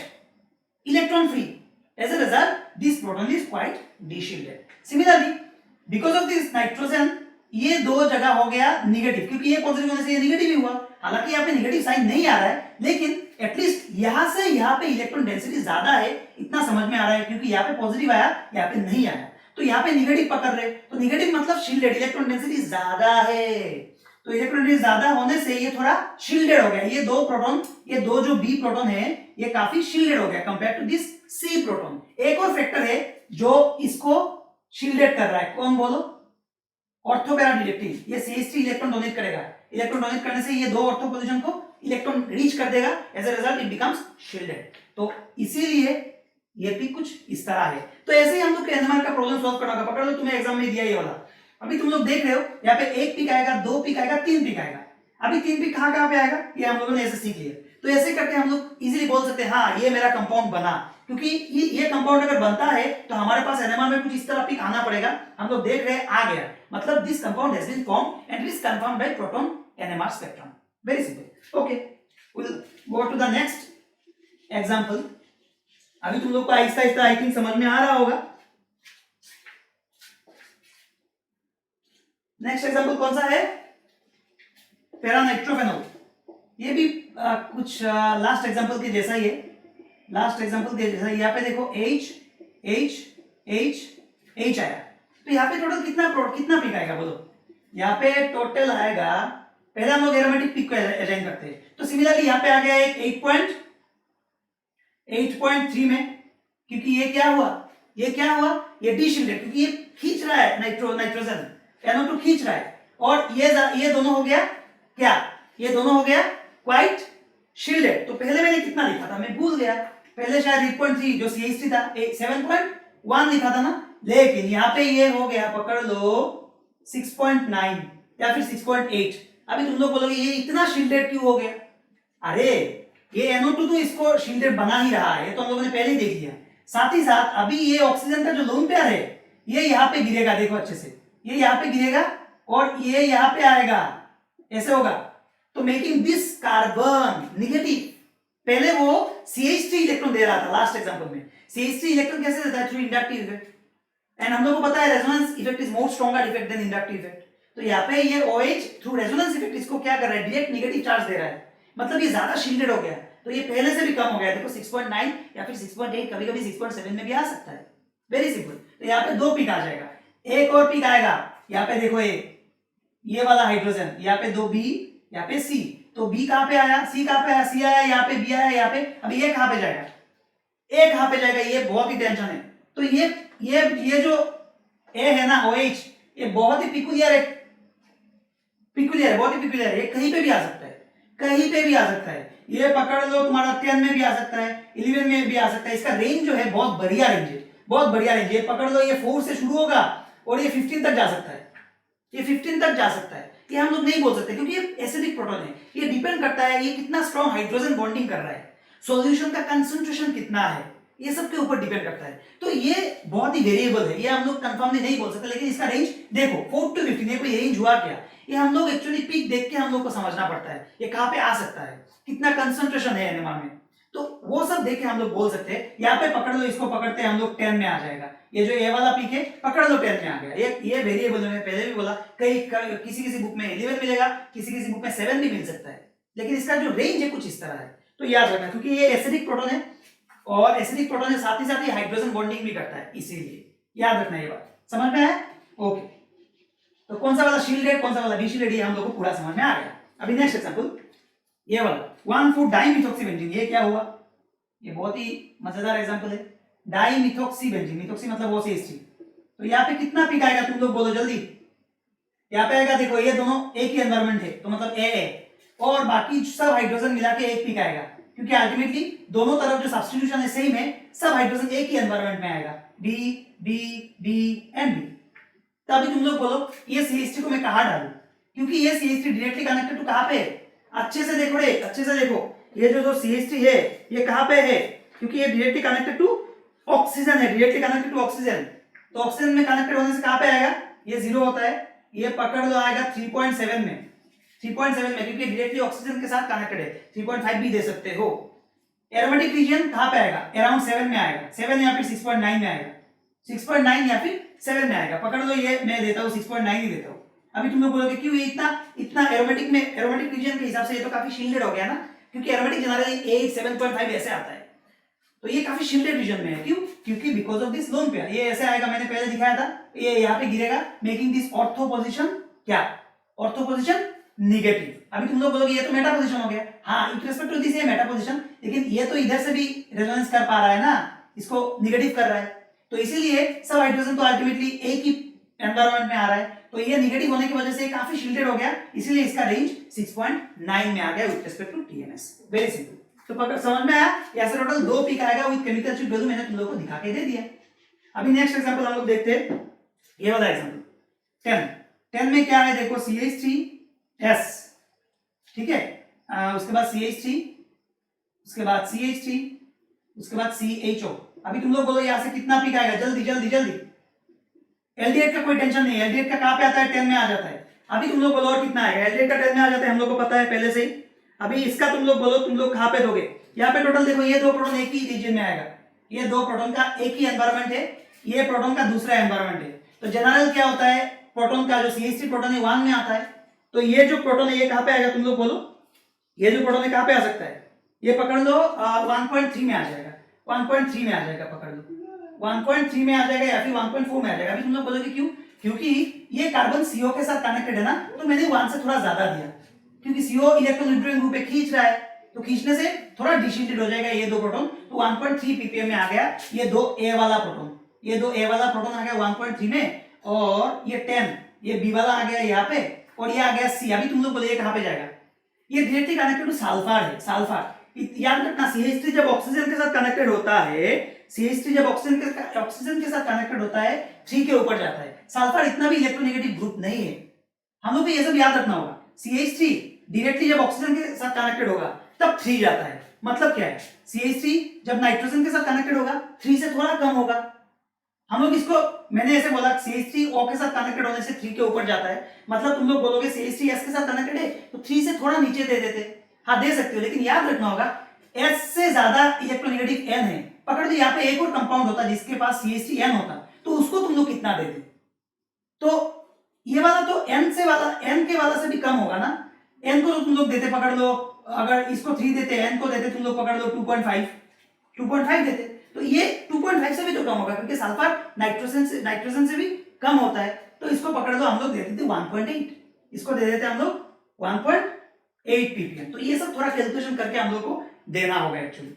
electron free. As a result, this proton is quite deshielded. Similarly, because of this nitrogen, ये दो जगह हो गया निगेटिव, क्योंकि ये पॉजिटिव होने से ये निगेटिव ही हुआ। हालांकि यहाँ पे निगेटिव साइन नहीं आ रहा है, लेकिन एटलीस्ट यहाँ से यहाँ पे इलेक्ट्रॉन डेंसिटी ज्यादा है, इतना समझ में आ रहा है, क्योंकि यहाँ पे पॉजिटिव आया, यहाँ पे नहीं आया। तो यहाँ पे निगेटिव पकड़ रहे, तो निगेटिव मतलब शील्डेड, इलेक्ट्रॉन डेंसिटी ज्यादा है। तो इलेक्ट्रोनेगेटिव ज्यादा होने से ये थोड़ा शील्डेड हो गया, ये दो जो बी प्रोटॉन है ये काफी शील्डेड हो गया compare to this C proton. एक और फैक्टर है जो इसको शील्डेड कर रहा है, कौन बोलो? Ortho para deductive. ये CH3 इलेक्ट्रॉन डोनेट करेगा, इलेक्ट्रॉन डोनेट करने से ये दो ऑर्थो पोजीशन को इलेक्ट्रॉन रीच कर देगा, as a result it becomes shielded. तो इसीलिए ये भी कुछ इस तरह है। तो ऐसे ही हम लोग NMR का प्रॉब्लम सॉल्व करना होगा। पकड़ लो तुम्हें एग्जाम में दिया ये वाला, अभी तुम लोग देख रहे हो यहाँ पे एक पिक आएगा, दो पिक आएगा, तीन पिक आएगा। अभी तीन पिक कहाँ पे आएगा ये हम लोगों ने ऐसे सीख लिया। तो ऐसे करके हम लोग इजीली बोल सकते हैं हाँ ये मेरा कंपाउंड बना, क्योंकि ये कंपाउंड अगर बनता है तो हमारे पास NMR में कुछ इस तरह पिक आना पड़ेगा। हम लोग देख रहे हैं आ गया, मतलब this compound has been formed and it is confirmed by proton NMR spectrum. Very simple. Okay, will go to the next example. अभी तुम लोग को आहिस्ता आहिस्ता आई थिंक समझ में आ रहा होगा। नेक्स्ट एग्जांपल कौन सा है? पैरानाइट्रोफेनॉल। ये भी कुछ लास्ट एग्जांपल के जैसा ही है, लास्ट एग्जांपल के जैसा। यहाँ पे देखो H H H H आया, तो यहाँ पे टोटल कितना पिक आएगा बोलो? यहाँ पे टोटल आएगा, पहले हम लोग एरोमेटिक पिक को अरेंज करते हैं। तो सिमिलरली यहाँ पे आ गया एक 8.3 में, क्योंकि ये क्या हुआ, ये डीशिल्डेड, क्योंकि ये खींच रहा है नाइट्रोजन, NO2 खींच रहा है। और ये दोनों हो गया क्या? ये दोनों हो गया क्वाइट शील्डेड। तो पहले मैंने कितना लिखा था मैं भूल गया, पहले शायद 8.3 जो CH3 था 7.1 लिखा था ना, लेकिन यहाँ पे ये हो गया पकड़ लो 6.9 या फिर 6.8। अभी तुम लोग बोलोगे ये इतना शील्डेड क्यों हो गया? अरे ये NO2 तो इसको शील्डेड बना ही रहा है, ये तो हम लोगों ने पहले ही देख लिया। साथ ही साथ अभी ये ऑक्सीजन का जो लोन पेयर है ये यहाँ पे गिरेगा, देखो अच्छे से, ये यहाँ पे गिरेगा और ये यहाँ पे आएगा, ऐसे होगा। तो मेकिंग दिस कार्बन नेगेटिव। पहले वो CH3 इलेक्ट्रॉन दे रहा था लास्ट एग्जांपल में। CH3 इलेक्ट्रॉन कैसे देता है? थ्रू इंडक्टिव इफेक्ट, एंड हम लोग को पता है resonance effect is more stronger effect than inductive effect. तो यहाँ पे ये OH थ्रू रेजोनेंस इफेक्ट इसको क्या कर रहा है? डायरेक्ट नेगेटिव चार्ज दे रहा है, मतलब ये ज्यादा शील्डेड हो गया। तो ये पहले से भी कम हो गया, देखो 6.9 या फिर 6.8, कभी कभी 6.7 में भी आ सकता है। Very simple. तो यहाँ पे दो पिक आ जाएगा, एक और पिक आएगा यहाँ पे, देखो ये वाला हाइड्रोजन, यहाँ पे दो B, यहाँ पे C। तो B कहाँ पे आया, C कहाँ पे आया, C आया यहाँ पे, B आया यहाँ पे। अभी ये कहाँ पे जाएगा, ए कहाँ पे जाएगा? ये बहुत ही टेंशन है। तो ये जो A है ना OH, ये बहुत ही पिकुलियर है, बहुत ही पिकुलियर है। ये कहीं पे भी आ सकता है, कहीं पे भी आ सकता है। ये पकड़ लो तुम्हारा 10 में भी आ सकता है, 11 में भी आ सकता है। इसका रेंज जो है बहुत बढ़िया रेंज है, बहुत बढ़िया रेंज। ये पकड़ लो, ये 4 से शुरू होगा और ये 15 तक जा सकता है, ये 15 तक जा सकता है। ये हम लोग नहीं बोल सकते क्योंकि ये एसिडिक प्रोटॉन है। ये डिपेंड करता है ये कितना स्ट्रॉन्ग हाइड्रोजन बॉन्डिंग कर रहा है, सॉल्यूशन का कंसंट्रेशन कितना है, ये सब के ऊपर डिपेंड करता है। तो ये बहुत ही वेरिएबल है, ये हम लोग कंफर्मली नहीं बोल सकते। लेकिन इसका रेंज देखो 4 to 15, ये कोई रेंज हुआ क्या? ये हम लोग एक्चुअली पीक देख के हम लोग को समझना पड़ता है ये कहाँ पे आ सकता है, कितना कंसंट्रेशन है NMR में। तो वो सब देख के हम लोग बोल सकते हैं। यहाँ पे पकड़ लो, इसको पकड़ते हैं हम लोग 10 में आ जाएगा। ये जो ए वाला पीक है पकड़ लो 10 में आ गया। ये वेरिएबल है, पहले भी बोला, कई किसी बुक में 11 मिलेगा, किसी बुक में 7 भी मिल सकता है, लेकिन इसका जो रेंज है कुछ इस तरह है। तो याद रखना, क्योंकि ये एसिडिक प्रोटॉन है और एसिडिक प्रोटॉन है, साथ ही हाइड्रोजन बॉन्डिंग भी करता है, इसीलिए याद रखना ये बात। समझ में आया? ओके, तो कौन सा वाला शील्डेड, कौन सा वाला डीशील्डेड, ये हम लोग को पूरा समझ में आ गया। अभी नेक्स्ट एग्जांपल, ये वाला 1,4-डाइमिथॉक्सीबेंजीन। ये क्या हुआ? ये बहुत ही मजेदार एग्जांपल है। डाइमिथॉक्सीबेंजीन, मिथॉक्सी मतलब वो CH3। तो यहाँ पे कितना पिक आएगा तुम लोग बोलो जल्दी? यहाँ पे आएगा, देखो ये दोनों एक ही एनवायरमेंट है, तो मतलब A और बाकी सब हाइड्रोजन मिला के एक पिक आएगा, क्योंकि अल्टीमेटली दोनों तरफ जो सब्स्टिट्यूशन है सेम है, सब हाइड्रोजन एक ही एनवायरमेंट में आएगा, D D D and B। तो अभी तुम लोग बोलो ये CH3 को मैं कहाँ डालूं, क्योंकि ये CH3 डायरेक्टली कनेक्टेड टू कहाँ पे? अच्छे से देखो रे, अच्छे से देखो, ये जो CH3 है ये कहाँ पे है? क्योंकि ये डायरेक्टली कनेक्टेड टू ऑक्सीजन है, डायरेक्टली कनेक्टेड टू ऑक्सीजन। तो ऑक्सीजन में कनेक्टेड होने से कहाँ पे आएगा? ये 0 होता है, ये पकड़ लो आएगा 3.7 में, 3.7 में, क्योंकि डायरेक्टली ऑक्सीजन के साथ कनेक्टेड है। 3.5 भी दे सकते हो। एरोमेटिक रीजन कहाँ पे आएगा? अराउंड 7 में आएगा, 7 या फिर 6.9 में आएगा, 6.9 या फिर 7 में आएगा। पकड़ लो, ये मैं देता हूँ 6.9 ही देता हूँ। अभी तुम लोग बोलोगे क्यों ये इतना एरोमेटिक में, एरोमेटिक रीजन के हिसाब से ये तो काफी शील्डेड हो गया ना, क्योंकि एरोमेटिक जनरली 8 7.5 ऐसे आता है, तो ये काफी शील्डेड रीजन में है। क्यों? क्योंकि because of this lone pair. ये ऐसे आएगा, मैंने पहले दिखाया था, ये यहाँ पे गिरेगा, मेकिंग दिस ऑर्थो पोजीशन क्या? Ortho position negative. अभी तुम लोग बोलोगे ये तो मेटा पोजीशन हो गया, हाँ विद रिस्पेक्ट टू दिस ये मेटा पोजीशन, लेकिन ये तो इधर से भी रेजोनेंस कर पा रहा है ना, इसको निगेटिव कर रहा है, तो इसीलिए सब हाइड्रोजन तो अल्टीमेटली एक ही एनवायरनमेंट में आ रहा है, तो ये निगेटिव होने की वजह से काफी शिल्डेड हो गया, इसीलिए इसका रेंज 6.9 में आ गया with respect to TMS. Very simple. तो पकड़ समझ में आया, ऐसे टोटल 2 पिक आएगा विद केमिकल स्ट्रेंथ वैल्यू, मैंने तुम लोगों को दिखा के दे दिया। अभी नेक्स्ट एग्जांपल हम लोग देखते हैं, ये वाला एग्जांपल 10 में क्या है देखो, CH3S, ठीक है, उसके बाद CH3, उसके बाद CH3, उसके बाद CHO। अभी तुम लोग बोलो यहां से कितना पिक आएगा, जल्दी जल्दी जल्दी। एल्डिहाइड का कोई टेंशन नहीं है, एल्डिहाइड का कहां पे आता है, 10 में आ जाता है। अभी तुम लोग बोलो और कितना आएगा, एल्डिहाइड का 10 में आ जाता है, हम लोग को पता है पहले से ही। अभी इसका तुम लोग बोलो, तुम लोग कहां पे दोगे, यहाँ पे टोटल देखो, ये 2 प्रोटॉन एक ही रीजन में आएगा, ये 2 प्रोटॉन का एक ही एनवायरनमेंट है, ये प्रोटॉन का दूसरा एनवायरनमेंट है। तो जनरल क्या होता है, प्रोटॉन का जो CH3 प्रोटॉन है 1 में आता है, तो ये जो प्रोटॉन है ये कहां पे आएगा, तुम लोग बोलो, ये जो प्रोटॉन है कहां पे आ सकता है, ये पकड़ लो 1.3 में आ जाएगा, 1.3 में आ जाएगा, पकड़ लो 1.3 में आ जाएगा या फिर 1.4 में आ जाएगा। अभी तुम लोग बोलोगे क्यों, क्योंकि ये कार्बन CO के साथ कनेक्टेड है ना, तो मैंने 1 से थोड़ा ज्यादा दिया, क्योंकि CO इलेक्ट्रोन्यूट्रिएंट ग्रुप पे खींच रहा है, तो खींचने से थोड़ा डिशिल्टेड हो जाएगा ये 2 प्रोटॉन, तो 1.3 ppm में आ गया ये 2A वाला प्रोटॉन, ये 2A वाला प्रोटॉन आ गया 1.3 में, और ये 10 ये B वाला आ गया यहाँ पे, और ये आ गया C। अभी तुम लोग बोले ये कहां पे जाएगा, ये डायरेक्टली कनेक्टेड टू सल्फर है, सल्फर। याद रखना, CH3 जब ऑक्सीजन के साथ कनेक्टेड होता है, CH3 जब ऑक्सीजन के साथ कनेक्टेड होता है 3 के ऊपर जाता है। सल्फर इतना भी इलेक्ट्रोनेगेटिव ग्रुप नहीं है, हम लोग को ये सब याद रखना होगा। CH3 डायरेक्टली जब ऑक्सीजन के साथ कनेक्टेड होगा तब 3 जाता है, मतलब क्या है, CH3 जब नाइट्रोजन के साथ कनेक्टेड होगा 3 से थोड़ा कम होगा। हम लोग इसको, मैंने ऐसे बोला CH3 O के साथ कनेक्टेड होने से 3 के ऊपर जाता है, मतलब तुम लोग बोलोगे CH3S के साथ कनेक्टेड है तो 3 से थोड़ा नीचे दे देते, हाँ दे सकते हो, लेकिन याद रखना होगा S से ज्यादा इलेक्ट्रोनेगेटिव N है। पकड़ लो यहाँ पे एक और कंपाउंड होता जिसके पास CH3N होता, तो उसको तुम लोग कितना देते, तो ये वाला तो N के वाला से भी कम होगा ना, N को तुम लोग देते, पकड़ लो अगर इसको 3 देते, N को देते तुम लोग पकड़ लो 2.5 देते, तो ये 2.5 से भी तो कम होगा, क्योंकि सल्फर नाइट्रोजन से भी कम होता है, तो इसको पकड़ लो हम लोग देते थे 1.8, इसको दे देते हम लोग 1.8 ppm। तो ये सब थोड़ा कैलकुलेशन करके हम लोग को देना होगा एक्चुअली।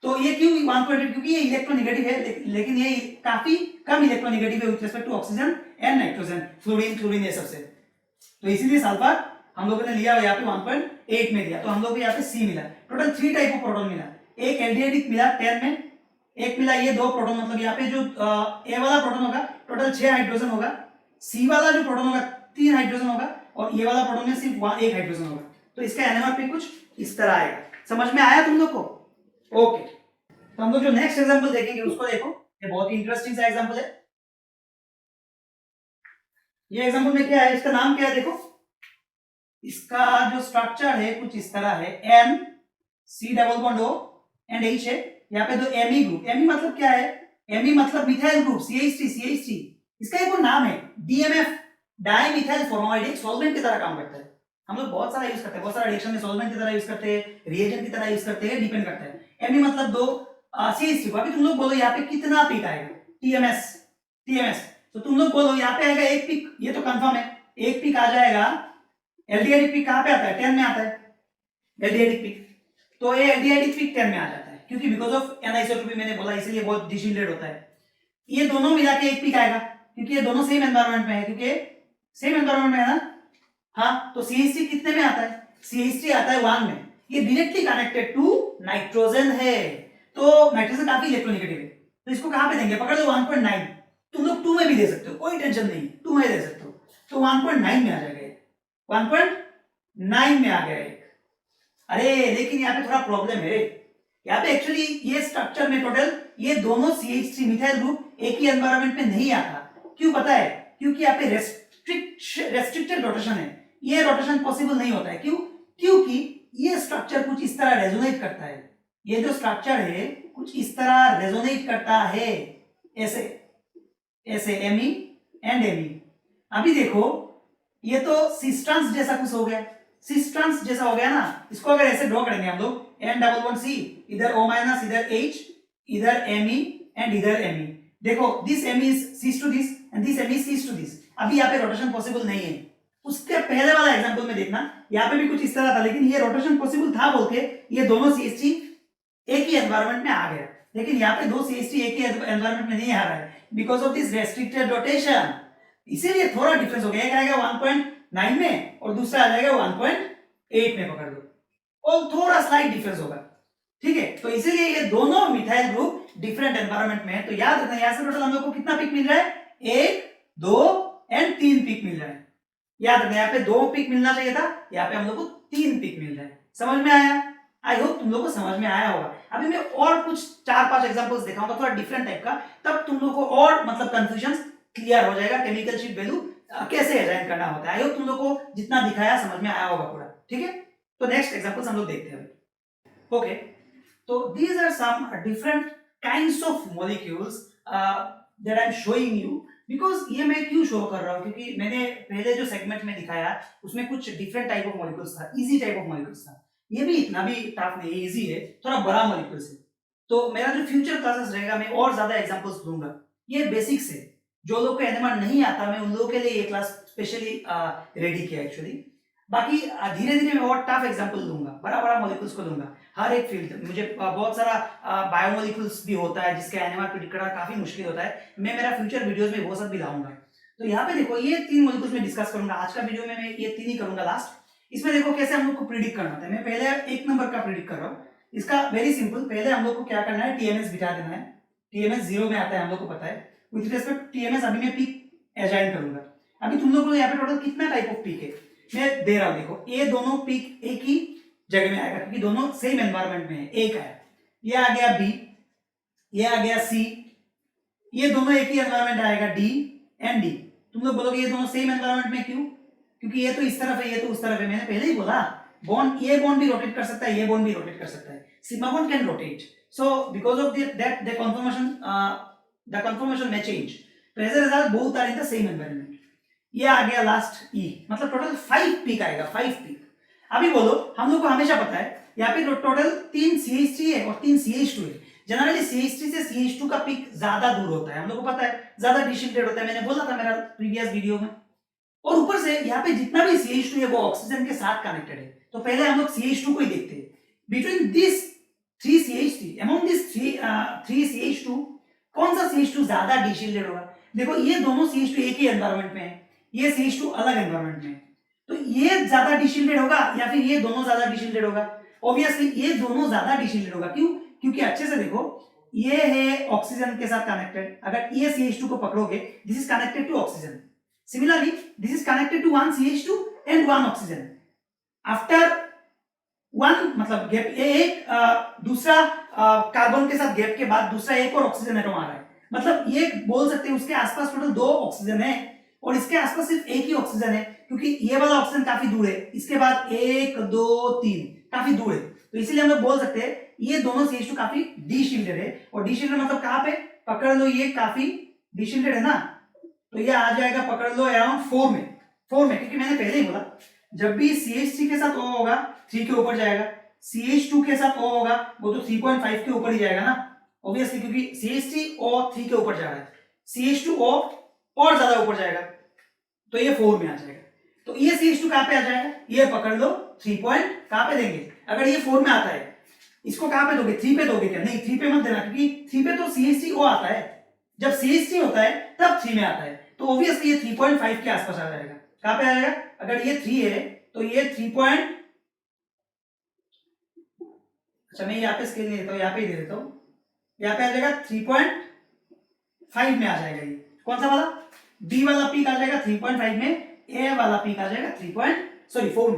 तो ये क्यों 1.8, क्योंकि ये इलेक्ट्रोनेगेटिव है, लेकिन ये काफी कम इलेक्ट्रोनेगेटिव है with respect to oxygen and nitrogen, fluorine ये सबसे, तो इसीलिए सल्फर हम लोगों ने लिया यहाँ पे 1.8 में दिया, तो हम लोग को यहाँ पे C मिला। टोटल 3 टाइप ऑफ प्रोटॉन मिला, एक एल्डिहाइड मिला 10 में, एक मिला ये 2 प्रोटॉन, मतलब यहाँ पे जो A वाला प्रोटॉन होगा टोटल 6 हाइड्रोजन होगा, C वाला जो प्रोटॉन होगा 3 हाइड्रोजन होगा, और ये वाला प्रोटॉन में सिर्फ 1 हाइड्रोजन होगा, तो इसका NMR पे कुछ इस तरह आएगा। समझ में आया तुम लोग को? ओके, तो हम लोग जो नेक्स्ट एग्जांपल देखेंगे उसको देखो, ये बहुत ही इंटरेस्टिंग सा एग्जांपल है। ये एग्जांपल में क्या है, इसका नाम क्या है देखो, इसका जो स्ट्रक्चर है कुछ इस तरह है, N C double bond O and H है, यहाँ पे 2 Me ग्रुप, Me मतलब क्या है, Me मतलब मिथाइल ग्रुप, CH3, इसका एक और नाम है DMF, डाई मिथाइल फॉर्माल्डिहाइड, एक सॉल्वेंट की तरह काम करता है। हम लोग बहुत सारा यूज करते हैं, बहुत सारा रिएक्शन में सॉल्वेंट की तरह यूज करते हैं, रिएजेंट की तरह यूज करते हैं, डिपेंड करता है। Me मतलब 2 CH3 को, अभी तुम लोग बोलो यहाँ पे कितना पिक आएगा, TMS, तो तुम लोग बोलो यहाँ पे आएगा 1 पिक, ये तो कंफर्म है 1 पिक आ जाएगा। एल्डिहाइड पिक कहां पे आता है, 10 में आता है एल्डिहाइड पिक, तो ये एल्डिहाइड पिक 10 में आ जाता है, क्योंकि बिकॉज ऑफ एनाइसोट्रोपी मैंने बोला, इसलिए बहुत डिशिल्डेड होता है। ये दोनों मिला के 1 पिक आएगा, क्योंकि ये दोनों सेम एनवायरनमेंट में है, क्योंकि सेम एनवायरनमेंट में है ना, हाँ, तो CH3 कितने में आता है, CH3 आता है 1 में, ये डायरेक्टली कनेक्टेड टू नाइट्रोजन है, तो नाइट्रोजन काफी इलेक्ट्रोनेगेटिव है, तो इसको कहां पे देंगे, पकड़ लो 1.9, तुम लोग 2 में भी दे सकते हो, कोई टेंशन नहीं, 2 में दे सकते हो, तो 1.9 में आ जाएगा, 1.9 में आ गया एक। अरे लेकिन यहाँ पे थोड़ा प्रॉब्लम है, यहाँ पे एक्चुअली ये स्ट्रक्चर में टोटल ये दोनों CH3 मिथाइल ग्रुप एक ही एनवायरनमेंट में नहीं आता, क्यों पता है, क्योंकि यहाँ पे रेस्ट्रिक्टेड रोटेशन है, ये रोटेशन पॉसिबल नहीं होता है, क्यों, क्योंकि ये स्ट्रक्चर कुछ इस तरह रेजोनेट करता है, ये जो स्ट्रक्चर है कुछ इस तरह रेजोनेट करता है, ऐसे ऐसे Me एंड Me। अभी देखो ये तो सिस्ट्रांस जैसा कुछ हो गया, सिस्ट्रांस जैसा हो गया ना, इसको अगर ऐसे ड्रॉ करेंगे हम लोग, N डबल बॉन्ड C, इधर O माइनस, इधर H, इधर Me एंड इधर Me, देखो this Me is cis to this and this Me is cis to this, अभी यहाँ पे रोटेशन पॉसिबल नहीं है, उसके पहले वाला एग्जांपल में देखना, यहाँ पे भी कुछ इस तरह था, लेकिन ये रोटेशन पॉसिबल था बोल के ये दोनों CH3 एक ही एनवायरमेंट में आ गया, लेकिन यहाँ पे दो CH3 एक ही एनवायरमेंट में नहीं आ रहा है because of this restricted rotation, इसीलिए थोड़ा डिफरेंस हो गया, एक आएगा 1.9 में और दूसरा आ जाएगा 1.8 में, पकड़ लो, और थोड़ा स्लाइट डिफरेंस होगा, ठीक है। तो इसीलिए ये दोनों मिथाइल ग्रुप डिफरेंट एनवायरमेंट में है। तो याद रखना यहाँ से टोटल हम लोग को कितना पिक मिल रहा है, 1 2 एंड 3 पिक मिल रहा है। याद रखना यहाँ पे 2 पिक मिलना चाहिए था, यहाँ पे हम लोग को 3 पिक मिल रहा है। समझ में आया? आई होप तुम लोग को समझ में आया होगा। अभी मैं और कुछ 4-5 एग्जांपल्स दिखाऊंगा थोड़ा डिफरेंट टाइप का, तब तुम लोग को और मतलब कंफ्यूजन क्लियर हो जाएगा, केमिकल शिफ्ट वैल्यू कैसे असाइन करना होता है। आई होप तुम लोग को जितना दिखाया समझ में आया होगा पूरा, ठीक है। तो नेक्स्ट एग्जांपल्स हम लोग देखते हैं। ओके, तो these are some different kinds of molecules that I'm showing you, because ये मैं क्यों शो कर रहा हूँ, क्योंकि मैंने पहले जो सेगमेंट में दिखाया उसमें कुछ डिफरेंट टाइप ऑफ मॉलिक्यूल्स था, इजी टाइप ऑफ मॉलिक्यूल्स था, ये भी इतना भी टफ नहीं है, इजी है, थोड़ा बड़ा मॉलिक्यूल्स है। तो मेरा जो फ्यूचर क्लासेस रहेगा मैं और ज्यादा एग्जांपल्स दूंगा, ये बेसिक्स है, जो लोग को एनएमआर नहीं आता मैं उन लोगों के लिए ये क्लास स्पेशली रेडी किया एक्चुअली। बाकी धीरे धीरे मैं और टफ एग्जांपल दूंगा, बड़ा बड़ा मॉलिक्यूल्स को दूंगा हर एक फील्ड। मुझे बहुत सारा बायोमोलिक्यूल्स भी होता है जिसके एनएमआर प्रेडिक्ट करना काफी मुश्किल होता है, मैं मेरा फ्यूचर वीडियोस में वो सब भी लाऊंगा। तो यहाँ पे देखो ये 3 मॉलिक्यूल्स में डिस्कस करूंगा आज का वीडियो में, मैं ये 3 ही करूंगा लास्ट। इसमें देखो कैसे हम लोग को प्रिडिक्ट करना होता है। मैं पहले 1 नंबर का प्रिडिक्ट कर रहा हूँ, इसका वेरी सिंपल, पहले हम लोग को क्या करना है, टीएमएस बिठा देना है। टीएमएस 0 में आता है, हम लोग को पता है। विथ रिस्पेक्ट टीएमएस अभी मैं पीक असाइन करूंगा। अभी तुम लोग को यहाँ पे टोटल कितना टाइप ऑफ पीक है मैं दे रहा हूं, देखो ये दोनों पीक एक ही जगह में आएगा क्योंकि दोनों सेम एनवायरनमेंट में है। एक आया, ये आ गया बी, ये आ गया सी, ये दोनों एक ही एनवायरनमेंट आएगा डी एंड डी। तुम लोग बोलोगे ये दोनों सेम एनवायरनमेंट में क्यों, क्योंकि ये तो इस तरफ है, ये तो उस तरफ है। मैंने पहले ही बोला बॉन्ड, ये बॉन्ड भी रोटेट कर सकता है, ये बॉन्ड भी रोटेट कर सकता है, sigma bond can rotate, so because of that the conformation may change, तो as a result both are in the same environment. ये आ गया लास्ट ई, मतलब टोटल 5 पीक आएगा, 5 पीक। अभी बोलो, हम लोग को हमेशा पता है यहाँ पे टोटल 3 CH3 है और 3 CH2 है। जनरली CH3 से CH2 का पीक ज्यादा दूर होता है, हम लोग को पता है, ज्यादा डिशिल्टेड होता है, मैंने बोला था मेरा प्रीवियस वीडियो में। और ऊपर से यहाँ पे जितना भी CH2 है वो ऑक्सीजन के साथ कनेक्टेड है, तो पहले हम लोग CH2 को ही देखते हैं। Between this 3 CH3, among this 3 CH2 कौन सा CH2 ज्यादा डिशिल्टेड होगा? देखो ये दोनों CH2 एक ही एनवायरनमेंट में है, ये CH2 अलग एनवायरनमेंट में है, तो ये ज्यादा डिशिल्टेड होगा या फिर ये दोनों ज्यादा डिशिल्टेड होगा? ऑब्वियसली ये दोनों ज्यादा डिशिल्टेड होगा। क्यों? क्योंकि अच्छे से देखो, ये है ऑक्सीजन के साथ कनेक्टेड, अगर ये CH2 को पकड़ोगे, this is connected to oxygen, similarly this is connected to 1 CH2 and 1 oxygen. After 1 मतलब गैप, एक दूसरा कार्बन के साथ गैप के बाद दूसरा एक और ऑक्सीजन एटम आ रहा है, मतलब ये बोल सकते हैं उसके आसपास टोटल 2 ऑक्सीजन है और इसके आसपास सिर्फ एक ही ऑक्सीजन है, क्योंकि ये वाला ऑक्सीजन काफी दूर है, इसके बाद 1 2 3 काफी दूर है, तो इसीलिए हम लोग बोल सकते हैं ये दोनों CH2 काफी डिशिल्टेड है। और डिशिल्टेड मतलब कहां पे, पकड़ लो ये काफी डिशिल्टेड है ना, तो ये आ जाएगा पकड़ लो अराउंड 4 में, क्योंकि मैंने पहले ही बोला जब भी CH3 के साथ O होगा 3 के ऊपर जाएगा, CH2 के साथ O होगा वो तो 3.5 के ऊपर ही जाएगा ना, ऑब्वियसली, क्योंकि CH3 O 3 के ऊपर जा रहा है, CH2 O और ज्यादा ऊपर जाएगा, तो ये 4 में आ जाएगा। तो ये CH2 कहां पे आ जाएगा, ये पकड़ लो 3 पॉइंट कहां पे देंगे, अगर ये 4 में आता है इसको कहां पे दोगे, 3 पे दोगे क्या? नहीं, 3 पे मत देना, क्योंकि 3 पे तो CH3O आता है, जब CH3 होता है तब 3 में आता है, तो ऑब्वियसली ये 3.5 के आसपास आ जाएगा। कहां पे आ जाएगा, अगर ये 3 है तो ये 3 अच्छा मैं यहाँ पे स्केल नहीं देता हूँ, यहाँ पे ही दे देता हूँ, यहाँ पे आ जाएगा 3.5 में आ जाएगा। ये कौन सा वाला, बी वाला पीक आ जाएगा 3.5 में, ए वाला पीक आ जाएगा 4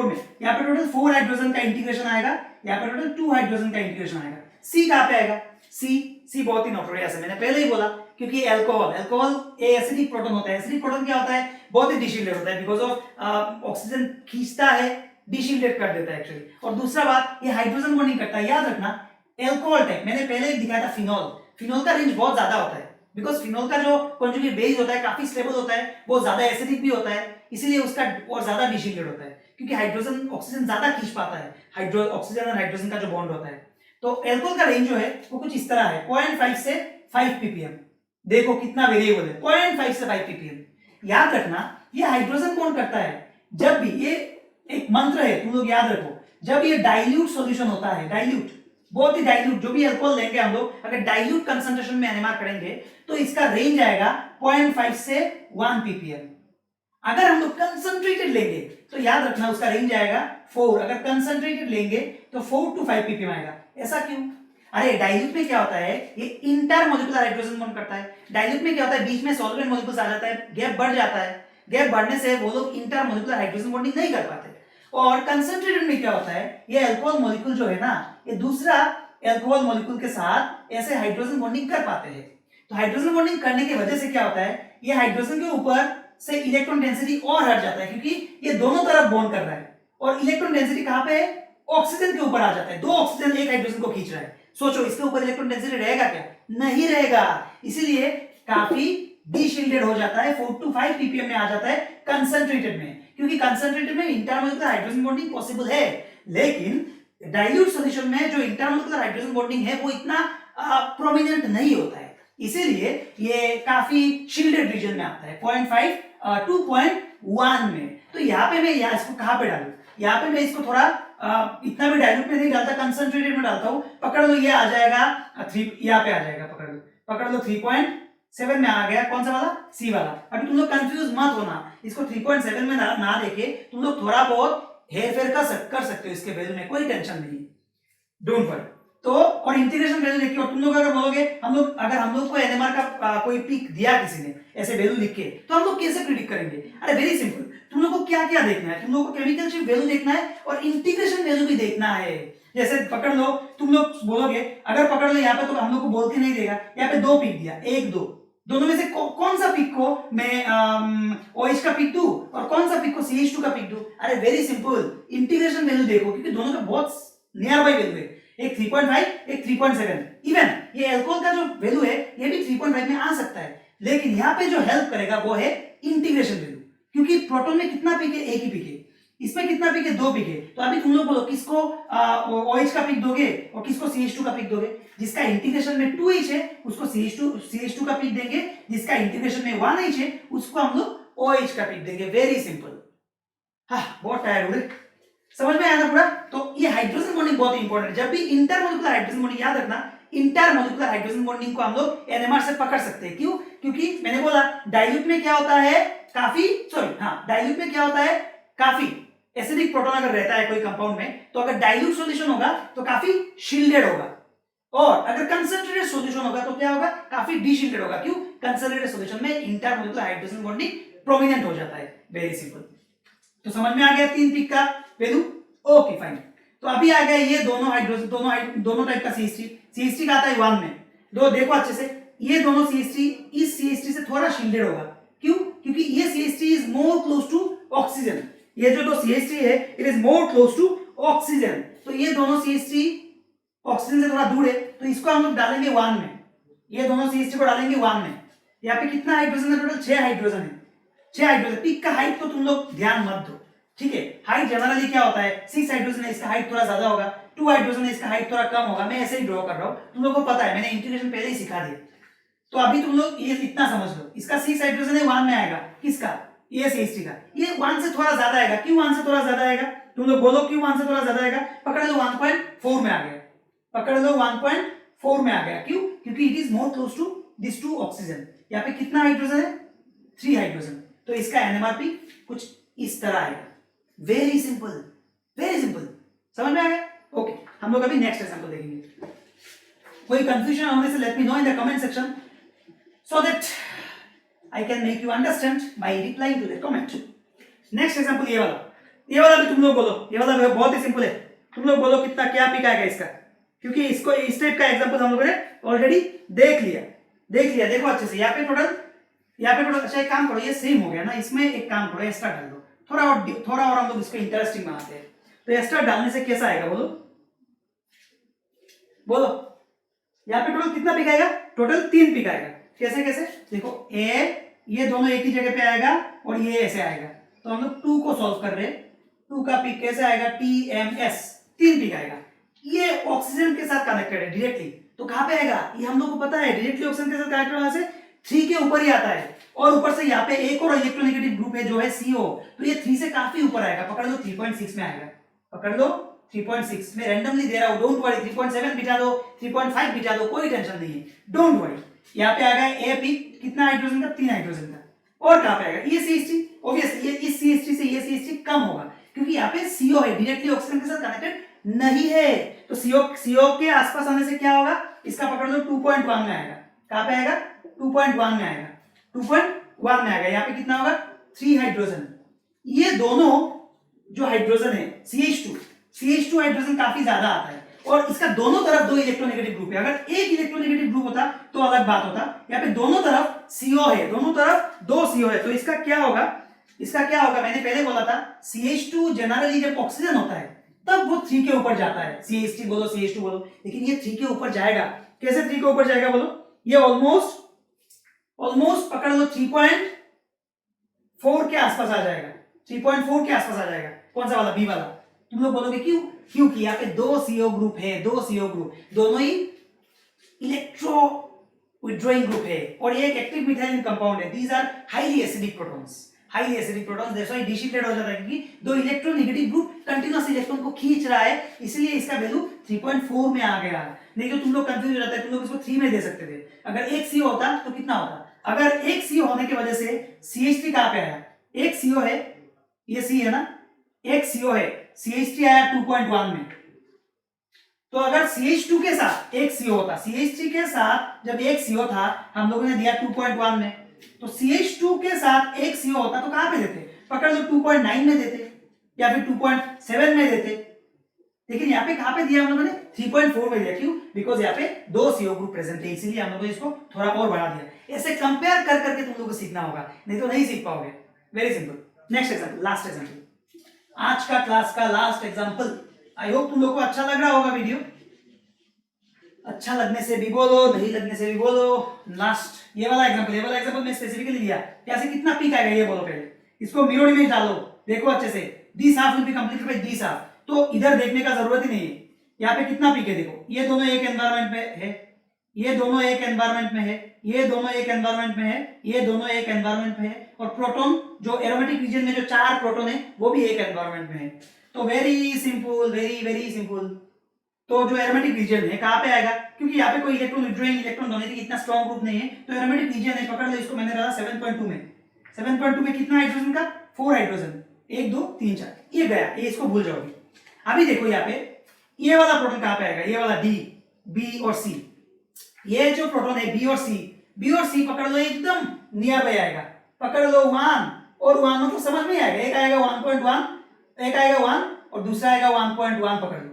में। यहाँ पे टोटल 4 हाइड्रोजन का इंटीग्रेशन आएगा, यहाँ पे टोटल 2 हाइड्रोजन का इंटीग्रेशन आएगा। सी कहाँ पे आएगा, सी बहुत ही नोटोरियस है, मैंने पहले ही बोला, क्योंकि अल्कोहल एसिडिक प्रोटॉन होता है। एसिडिक प्रोटॉन क्या होता है, बहुत ही डिशिल्टेड होता है, बिकॉज ऑफ ऑक्सीजन खींचता है, डिशिल्टेड कर देता है एक्चुअली। और दूसरा बात, ये हाइड्रोजन को नहीं करता, याद रखना। एल्कोहल टाइप मैंने पहले ही दिखाया था, फिनॉल का रेंज बहुत ज्यादा होता है, बिकॉज फिनॉल का जो कॉन्जुगेट बेस होता है काफी स्टेबल होता है, वो ज्यादा एसिडिक भी होता है, इसीलिए उसका और ज्यादा डिशिल्टेड होता है, क्योंकि हाइड्रोजन ऑक्सीजन ज्यादा खींच पाता है, ऑक्सीजन और हाइड्रोजन का जो बॉन्ड होता है। तो एल्कोहल का रेंज जो है वो कुछ इस तरह है, 0.5 से 5 ppm। देखो कितना वेरिएबल है, 0.5 से 5 ppm। याद रखना ये हाइड्रोजन बॉन्ड करता है जब भी, ये एक मंत्र है तुम लोग याद रखो, जब ये डाइल्यूट सॉल्यूशन होता है, डाइल्यूट, बहुत ही डाइल्यूट, जो भी अल्कोहल लेंगे हम लोग, अगर डाइल्यूट कंसंट्रेशन में एनएमआर करेंगे तो इसका रेंज आएगा 0.5 से 1 ppm। अगर हम लोग कंसंट्रेटेड लेंगे तो याद रखना उसका रेंज आएगा 4, अगर कंसंट्रेटेड लेंगे तो 4 to 5 ppm आएगा। ऐसा क्यों? अरे डाइल्यूट में क्या होता है, ये इंटरमोलिकुलर हाइड्रोजन बॉन्ड करता है। डाइल्यूट में क्या होता है, बीच में सॉल्वेंट मॉलिक्यूल्स आ जाता है, गैप बढ़ जाता है, गैप बढ़ने से वो लोग इंटरमोलिकुलर हाइड्रोजन बॉन्डिंग नहीं कर पाते। और कंसंट्रेटेड में क्या होता है, ये अल्कोहल मॉलिक्यूल जो है ना, ये दूसरा अल्कोहल मॉलिक्यूल के साथ ऐसे हाइड्रोजन बॉन्डिंग कर पाते हैं। तो हाइड्रोजन बॉन्डिंग करने की वजह से क्या होता है, ये हाइड्रोजन के ऊपर से इलेक्ट्रॉन डेंसिटी और हट जाता है, क्योंकि ये दोनों तरफ बॉन्ड कर रहा है। और इलेक्ट्रॉन डेंसिटी कहां पे है, ऑक्सीजन के ऊपर आ जाता है। दो ऑक्सीजन एक हाइड्रोजन को खींच रहा है, सोचो इसके ऊपर इलेक्ट्रॉन डेंसिटी रहेगा क्या, नहीं रहेगा, इसीलिए काफी डीशिल्डेड हो जाता है, 4 to 5 ppm में आ जाता है कंसंट्रेटेड में, क्योंकि कंसंट्रेटेड में इंटरमोलिकुलर हाइड्रोजन बॉन्डिंग पॉसिबल है। लेकिन डाइल्यूट सॉल्यूशन में जो इंटरमोलिकुलर हाइड्रोजन बॉन्डिंग है वो इतना प्रोमिनेंट नहीं होता है, इसीलिए ये काफी शिल्डेड रीजन में आता है, 0.5 to 0.1 में। तो यहाँ पे मैं इसको कहाँ पे डालूं, यहाँ पे मैं इसको थोड़ा इतना भी डाइल्यूट में नहीं डालता, कंसंट्रेटेड में डालता हूं। पकड़ लो, ये आ जाएगा 3, यहाँ पे आ जाएगा, पकड़ लो 3.7 में आ गया, कौन सा वाला, सी वाला। अभी तुम लोग कंफ्यूज मत होना, इसको 3.7 में ना देखे तुम लोग थोड़ा बहुत हेर फेर कर सकते हो इसके वैल्यू में, कोई टेंशन नहीं, डोंट वरी। तो और इंटीग्रेशन वैल्यू देखिए, और तुम लोग अगर बोलोगे अगर हम लोग को एनएमआर का कोई पीक दिया किसी ने ऐसे वैल्यू लिख के, तो हम लोग कैसे प्रिडिक्ट करेंगे? अरे वेरी सिंपल, तुम लोग को क्या क्या देखना है, तुम लोग को केमिकल शिफ्ट वैल्यू देखना है और इंटीग्रेशन वैल्यू भी देखना है। जैसे पकड़ लो, तुम लोग बोलोगे, अगर पकड़ लो यहाँ पे तो हम लोग को बोल के नहीं देगा, यहाँ पे 2 पीक दिया, 1 2, दोनों में से कौन सा पिक को मैं OH का पिक दूं और कौन सा पिक को CH2 का पिक दूं? अरे वेरी सिंपल, इंटीग्रेशन वैल्यू देखो, क्योंकि दोनों का बहुत नियर बाय वैल्यू है, एक 3.5 एक 3.7। इवन ये अल्कोहल का जो वैल्यू है ये भी 3.5 में आ सकता है, लेकिन यहाँ पे जो हेल्प करेगा वो है इंटीग्रेशन वैल्यू, क्योंकि प्रोटॉन में कितना पिक है, एक ही पिक है, इसमें कितना पिक है, 2 पिक है। तो अभी तुम लोग बोलो किसको OH का पिक दोगे और किसको CH2 का पिक दोगे? जिसका इंटीग्रेशन में 2H है उसको CH2 का पिक देंगे, जिसका इंटीग्रेशन में 1H है उसको हम लोग OH का पिक देंगे। Very simple. हाँ, बहुत टायर्ड हो गए, समझ में आया ना पूरा? तो ये हाइड्रोजन बॉन्डिंग बहुत इंपॉर्टेंट है। जब भी इंटरमोलिकुलर हाइड्रोजन बॉन्डिंग, याद रखना इंटरमोलिकुलर हाइड्रोजन बॉन्डिंग को हम लोग एनएमआर से पकड़ सकते हैं। क्यों? क्योंकि मैंने बोला डाइल्यूट में क्या होता है, डाइल्यूट में क्या होता है, काफी एसिडिक प्रोटॉन अगर रहता है कोई कंपाउंड में, तो अगर डाइल्यूट सॉल्यूशन होगा तो काफी शील्डेड होगा, और अगर कंसंट्रेटेड सॉल्यूशन होगा तो क्या होगा, काफी डीशील्डेड होगा। क्यों? कंसंट्रेटेड सॉल्यूशन में इंटरमोलिकुलर हाइड्रोजन बॉन्डिंग प्रोमिनेंट हो जाता है। Very simple. तो समझ में आ गया 3 पिक का वैल्यू? Okay fine. तो अभी आ गया ये दोनों हाइड्रोजन, दोनों टाइप का CH3 का आता है 1 में। देखो अच्छे से, ये दोनों CH3 इस CH3 से थोड़ा शील्डेड होगा। क्यों? क्योंकि ये CH3 is more close to oxygen, ये जो दो CH3 है it is more close to oxygen. तो ये दोनों CH3 ऑक्सीजन से थोड़ा दूर है, तो इसको हम लोग डालेंगे 1 में, ये दोनों CH3 को डालेंगे 1 में। यहाँ पे कितना हाइड्रोजन है टोटल? 6 हाइड्रोजन है, 6 हाइड्रोजन। पिक का हाइट तो तुम लोग ध्यान मत दो, ठीक है? हाइट जनरली क्या होता है, 6 हाइड्रोजन है इसका हाइट थोड़ा ज्यादा होगा, 2 हाइड्रोजन है इसका हाइट थोड़ा कम होगा। मैं ऐसे ही ड्रॉ कर रहा हूं, तुम लोग को पता है, मैंने इंटीग्रेशन पहले ही सिखा दिया। तो अभी तुम लोग ये इतना समझ लो, इसका 6 हाइड्रोजन है 1 में आएगा, किसका? ये CH3 का। ये 1 से थोड़ा ज्यादा आएगा। क्यों 1 से थोड़ा ज्यादा आएगा? तुम लोग बोलो क्यों 1 से थोड़ा ज्यादा आएगा? पकड़ लो 1.4 में आ गया, पकड़ लो 1.4 में आ गया। क्यों? क्योंकि it is more close to this 2 oxygen. यहाँ पे कितना हाइड्रोजन है? 3 हाइड्रोजन। तो इसका NMR कुछ इस तरह आएगा। Very simple, very simple. समझ में आ गया? ओके, हम लोग अभी नेक्स्ट एग्जांपल देखेंगे। कोई कंफ्यूजन होने से let me know in the comment section so that I can make you understand by replying to the comment. Next example ये वाला भी तुम लोग बोलो, ये वाला बहुत ही सिंपल है। तुम लोग बोलो कितना क्या पिक आएगा इसका, क्योंकि इसको इस टाइप का एग्जांपल हम लोगों ने ऑलरेडी देख लिया। देखो अच्छे से। यहाँ पे टोटल अच्छा एक काम करो, ये सेम हो गया ना, इसमें एक काम करो, एक्स्ट्रा डाल दो थोड़ा और हम लोग इसको इंटरेस्टिंग बनाते हैं। तो एक्स्ट्रा डालने से कैसा आएगा बोलो? यहाँ पे टोटल कितना पिक आएगा? टोटल 3 पिक आएगा। कैसे? देखो ये दोनों एक ही जगह पे आएगा और ये ऐसे आएगा। तो हम लोग 2 को सॉल्व कर रहे हैं। 2 का पिक कैसे आएगा? TMS, 3 पिक आएगा। ये ऑक्सीजन के साथ कनेक्टेड है डायरेक्टली, तो कहां पे आएगा? ये हम लोग को पता है, डायरेक्टली ऑक्सीजन के साथ कनेक्टेड होने से 3 के ऊपर ही आता है, और ऊपर से यहाँ पे एक और इलेक्ट्रोनेगेटिव ग्रुप है जो है CO, तो ये 3 से काफी ऊपर आएगा, पकड़ लो 3.6 में आएगा, पकड़ लो 3.6 में रैंडमली दे रहा हूं, डोंट वरी, 3.7 बिठा दो, 3.5 बिठा दो, कोई टेंशन नहीं है, डोंट वरी। यहाँ पे आएगा ए पीक कितना हाइड्रोजन का, 3 हाइड्रोजन का। और कहां पे आएगा, ये CH3, ऑब्वियसली ये इस CH3 से ये CH3 कम होगा, क्योंकि यहाँ पे CO है, डायरेक्टली ऑक्सीजन के साथ कनेक्टेड नहीं है, तो CO के आसपास आने से क्या होगा, इसका पकड़ लो 2.1 में आएगा, कहां पे आएगा, 2.1 में आएगा, 2.1 में आएगा। यहाँ पे कितना होगा, 3 हाइड्रोजन। ये दोनों जो हाइड्रोजन है CH2 हाइड्रोजन काफी ज्यादा आता है, और इसका दोनों तरफ 2 इलेक्ट्रोनेगेटिव ग्रुप है। अगर एक इलेक्ट्रोनेगेटिव ग्रुप होता तो अलग बात होता, यहाँ पे दोनों तरफ CO है, दोनों तरफ 2 CO है, तो इसका क्या होगा, मैंने पहले बोला था CH2 जनरली जब ऑक्सीजन होता है तब वो 3 के ऊपर जाता है, CH3 बोलो CH2 बोलो, लेकिन ये 3 के ऊपर जाएगा। कैसे 3 के ऊपर जाएगा बोलो, ये ऑलमोस्ट पकड़ लो 3.4 के आसपास आ जाएगा, 3.4 के आसपास आ जाएगा। कौन सा वाला, बी वाला। तुम लोग बोलोगे क्यों, क्योंकि यहाँ पे 2 CO ग्रुप है, 2 CO ग्रुप, दोनों ही इलेक्ट्रो विथड्रॉइंग ग्रुप है, और ये एक एक्टिव मिथाइलिन कंपाउंड है। These are highly acidic protons, that's why डिसिलेट हो जाता है, क्योंकि 2 इलेक्ट्रोनेगेटिव ग्रुप कंटीन्यूअस इलेक्ट्रॉन को खींच रहा है, इसलिए इसका वैल्यू 3.4 में आ गया। नहीं तो तुम लोग कंफ्यूज हो जाता है, तुम लोग इसको 3 में दे सकते थे। अगर एक CO होता तो कितना होता, अगर एक CO होने की वजह से CH3 कहां पे आया, एक CO है, ये C है ना, एक CO है, CH3 आया 2.1 में, तो अगर CH2 के साथ एक CO होता, CH3 के साथ जब एक CO था, हम लोगों ने दिया 2.1 में, तो CH2 के साथ एक CO होता तो कहां पे देते, पकड़ लो 2.9 में देते, या फिर 2.7 में देते, लेकिन यहाँ पे कहां पे दिया हम लोगों ने, 3.4 में दिया। क्यों, बिकॉज यहाँ पे 2 CO ग्रुप प्रेजेंट है, इसीलिए हम लोगों ने इसको थोड़ा और बढ़ा दिया। ऐसे कंपेयर कर करके तुम लोगों को सीखना होगा, नहीं तो नहीं सीख पाओगे। Very simple. Next example, last example, आज का क्लास का लास्ट एग्जांपल। आई होप तुम लोग को अच्छा लग रहा होगा वीडियो, अच्छा लगने से भी बोलो, नहीं लगने से भी बोलो। लास्ट ये वाला एग्जांपल मैं स्पेसिफिकली लिया, कैसे कितना पीक आएगा ये बोलो पहले, इसको मिरर इमेज डालो, देखो अच्छे से, this half will be completed by this half, तो इधर देखने का जरूरत ही नहीं है। यहाँ पे कितना पीक है देखो, ये दोनों एक एनवायरनमेंट में है, ये दोनों एक एनवायरनमेंट में है, ये दोनों एक एनवायरनमेंट में है, ये दोनों एक एनवायरनमेंट में है, और प्रोटॉन जो एरोमेटिक रीजन में जो 4 प्रोटॉन है वो भी एक एनवायरनमेंट में है। तो वेरी सिंपल, वेरी सिंपल। तो जो एरोमेटिक रीजन है कहां पे आएगा, क्योंकि यहाँ पे कोई इलेक्ट्रॉन विथड्रॉइंग इलेक्ट्रॉन डोनेटिंग इतना स्ट्रॉन्ग ग्रुप नहीं है, तो एरोमेटिक रीजन है, पकड़ लो इसको, मैंने डाला 7.2 में। 7.2 में कितना हाइड्रोजन का, 4 हाइड्रोजन, 1 2 3 4, ये गया, ये इसको भूल जाओगे। अभी देखो यहाँ पे ये वाला प्रोटॉन कहां पे आएगा, ये वाला D, B और C, ये जो प्रोटॉन है B और C पकड़ लो एकदम नियर बाय आएगा, पकड़ लो 1 और 1, मतलब समझ में आएगा, एक आएगा 1.1, एक आएगा 1 और दूसरा आएगा 1.1, पकड़ लो।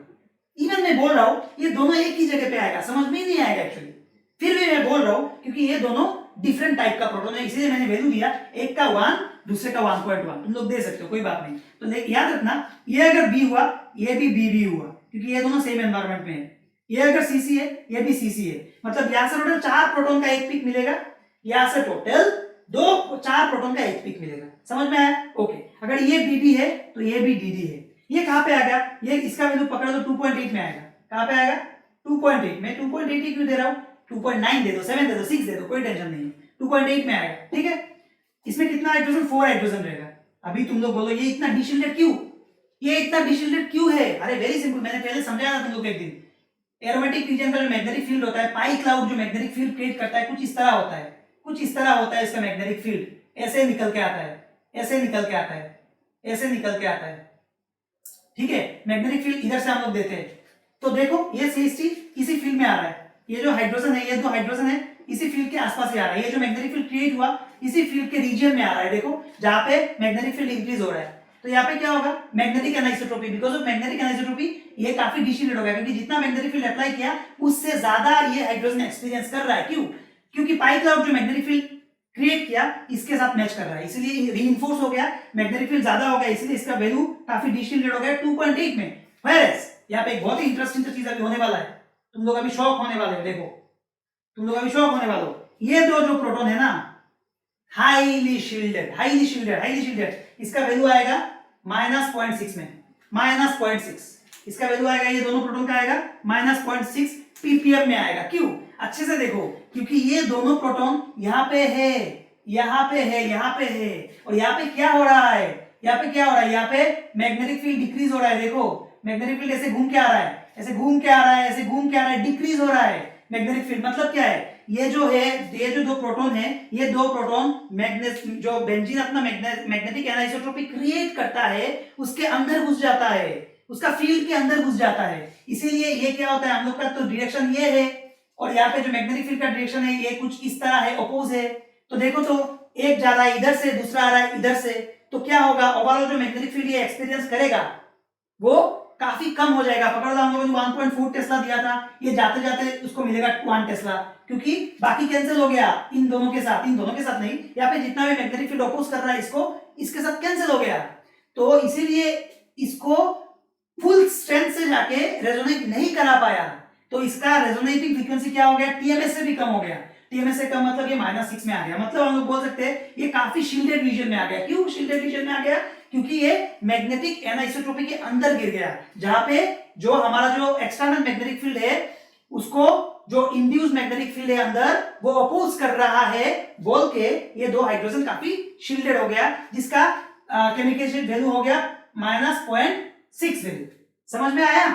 इवन मैं बोल रहा हूं ये दोनों एक ही जगह पे आएगा, समझ में ही नहीं आएगा एक्चुअली, फिर भी मैं बोल रहा हूं क्योंकि ये दोनों डिफरेंट टाइप का प्रोटॉन है, इसलिए मैंने वैल्यू दिया, एक का 1 दूसरे का 1.1, तुम लोग दे सकते हो, कोई बात नहीं। तो याद रखना, ये अगर B हुआ ये भी B हुआ, क्योंकि ये दोनों सेम एनवायरनमेंट में है। ये अगर CC है ये भी CC है, मतलब यहां से टोटल 4 प्रोटॉन का एक पिक मिलेगा, यहां से टोटल 4 प्रोटॉन का एक पिक मिलेगा, समझ में आया, ओके। अगर ये BD है तो ये भी DD है। ये कहां पे आएगा, ये इसका वैल्यू पकड़ लो 2.8 में आएगा, कहां पे आएगा 2.8 में, 2.8 ही क्यों दे रहा हूं, 2.9 दे दो, 7 दे दो, 6 दे दो, कोई टेंशन नहीं है, 2.8 में आएगा, ठीक है। इसमें कितना हाइड्रोजन, 4 हाइड्रोजन रहेगा। अभी तुम लोग बोलो ये इतना डिशिल्टेड क्यों, ये इतना डिशिल्टेड क्यों है, अरे वेरी सिंपल, मैंने पहले समझाया था तुम लोग एक दिन, एरोमेटिक रीजन का जो मैग्नेटिक फील्ड होता है, पाई क्लाउड जो मैग्नेटिक फील्ड क्रिएट करता है, कुछ इस तरह होता है, कुछ इस तरह होता है इसका मैग्नेटिक फील्ड, ऐसे निकल के आता है, ऐसे निकल के आता है, ऐसे निकल के आता है, ठीक है। मैग्नेटिक फील्ड इधर से हम लोग देते हैं, तो देखो ये CH3 इसी फील्ड में आ रहा है, ये जो हाइड्रोजन है, ये 2 हाइड्रोजन है, इसी फील्ड के आसपास ही आ रहा है, ये जो मैग्नेटिक फील्ड क्रिएट हुआ इसी फील्ड के रीजन में आ रहा है, देखो जहां पे मैग्नेटिक फील्ड इंक्रीज हो रहा है, तो यहाँ पे क्या होगा, मैग्नेटिक एनिसोट्रोपी, बिकॉज ऑफ मैग्नेटिक एनिसोट्रोपी ये काफी डिशिलेट हो गया, क्योंकि जितना मैग्नेटिक फील्ड अप्लाई किया उससे ज्यादा ये हाइड्रोजन एक्सपीरियंस कर रहा है। क्यों, क्योंकि पाई क्लाउड जो मैग्नेटिक फील्ड क्रिएट किया इसके साथ मैच कर रहा है, इसलिए रीइंफोर्स हो गया, मैग्नेटिक फील्ड ज्यादा हो गया, इसलिए इसका वैल्यू काफी डिशिलेट हो गया 2.8 में। Whereas यहाँ पे एक बहुत ही इंटरेस्टिंग चीज अभी होने वाला है, तुम लोग अभी शॉक होने वाले हो, देखो तुम लोग अभी शॉक होने वाले हो, ये दो जो प्रोटॉन है ना हाईली शील्डेड, इसका वैल्यू आएगा -0.6 में, -0.6 इसका वैल्यू आएगा, ये दोनों प्रोटॉन का आएगा -0.6 ppm में आएगा। क्यों? अच्छे से देखो, क्योंकि ये दोनों प्रोटॉन यहाँ पे है, यहाँ पे है, यहाँ पे है, और यहाँ पे क्या हो रहा है, यहाँ पे क्या हो रहा है, यहाँ पे मैग्नेटिक फील्ड डिक्रीज हो रहा है। देखो मैग्नेटिक फील्ड ऐसे घूम के आ रहा है, ऐसे घूम के आ रहा है, ऐसे घूम के आ रहा है, डिक्रीज हो रहा है मैग्नेटिक फील्ड। मतलब क्या है, ये जो है, ये जो दो प्रोटॉन है, ये दो प्रोटॉन जो बेंजीन अपना मैग्नेटिक एनाइसोट्रॉपी क्रिएट करता है उसके अंदर घुस जाता है, उसका फील्ड के अंदर घुस जाता है। इसीलिए ये क्या होता है, हम लोग का तो डायरेक्शन ये है, और यहाँ पे जो मैग्नेटिक फील्ड का डायरेक्शन है ये कुछ इस तरह है, अपोज है। तो देखो तो एक जा रहा है इधर से, दूसरा आ रहा है इधर से, तो क्या होगा, ओवरऑल जो मैग्नेटिक फील्ड ये एक्सपीरियंस करेगा वो काफी कम हो जाएगा। पकड़ लो हम लोगों ने 1.4 टेस्ला दिया था, ये जाते जाते उसको मिलेगा 1 टेस्ला, क्योंकि बाकी कैंसिल हो गया इन दोनों के साथ, इन दोनों के साथ नहीं, यहाँ पे जितना भी मैग्नेटिक फील्ड अपोज कर रहा है इसको, इसके साथ कैंसिल हो गया। तो इसीलिए इसको फुल स्ट्रेंथ से जाके रेजोनेट नहीं करा पाया, तो इसका रेजोनेटिंग फ्रीक्वेंसी क्या हो गया, टीएमएस से भी कम हो गया। टीएमएस से कम मतलब ये -6 में आ गया, मतलब हम लोग बोल सकते हैं ये काफी शील्डेड रीजन में आ गया। क्यों शील्डेड रीजन में आ गया, क्योंकि ये मैग्नेटिक एनाइसोट्रॉपी के अंदर गिर गया, जहां पे जो हमारा जो एक्सटर्नल मैग्नेटिक फील्ड है उसको जो इंड्यूस मैग्नेटिक फील्ड है अंदर वो अपोज कर रहा है बोल के ये दो हाइड्रोजन काफी शील्डेड हो गया, जिसका केमिकल वैल्यू हो गया -0.6 वैल्यू। समझ में आया?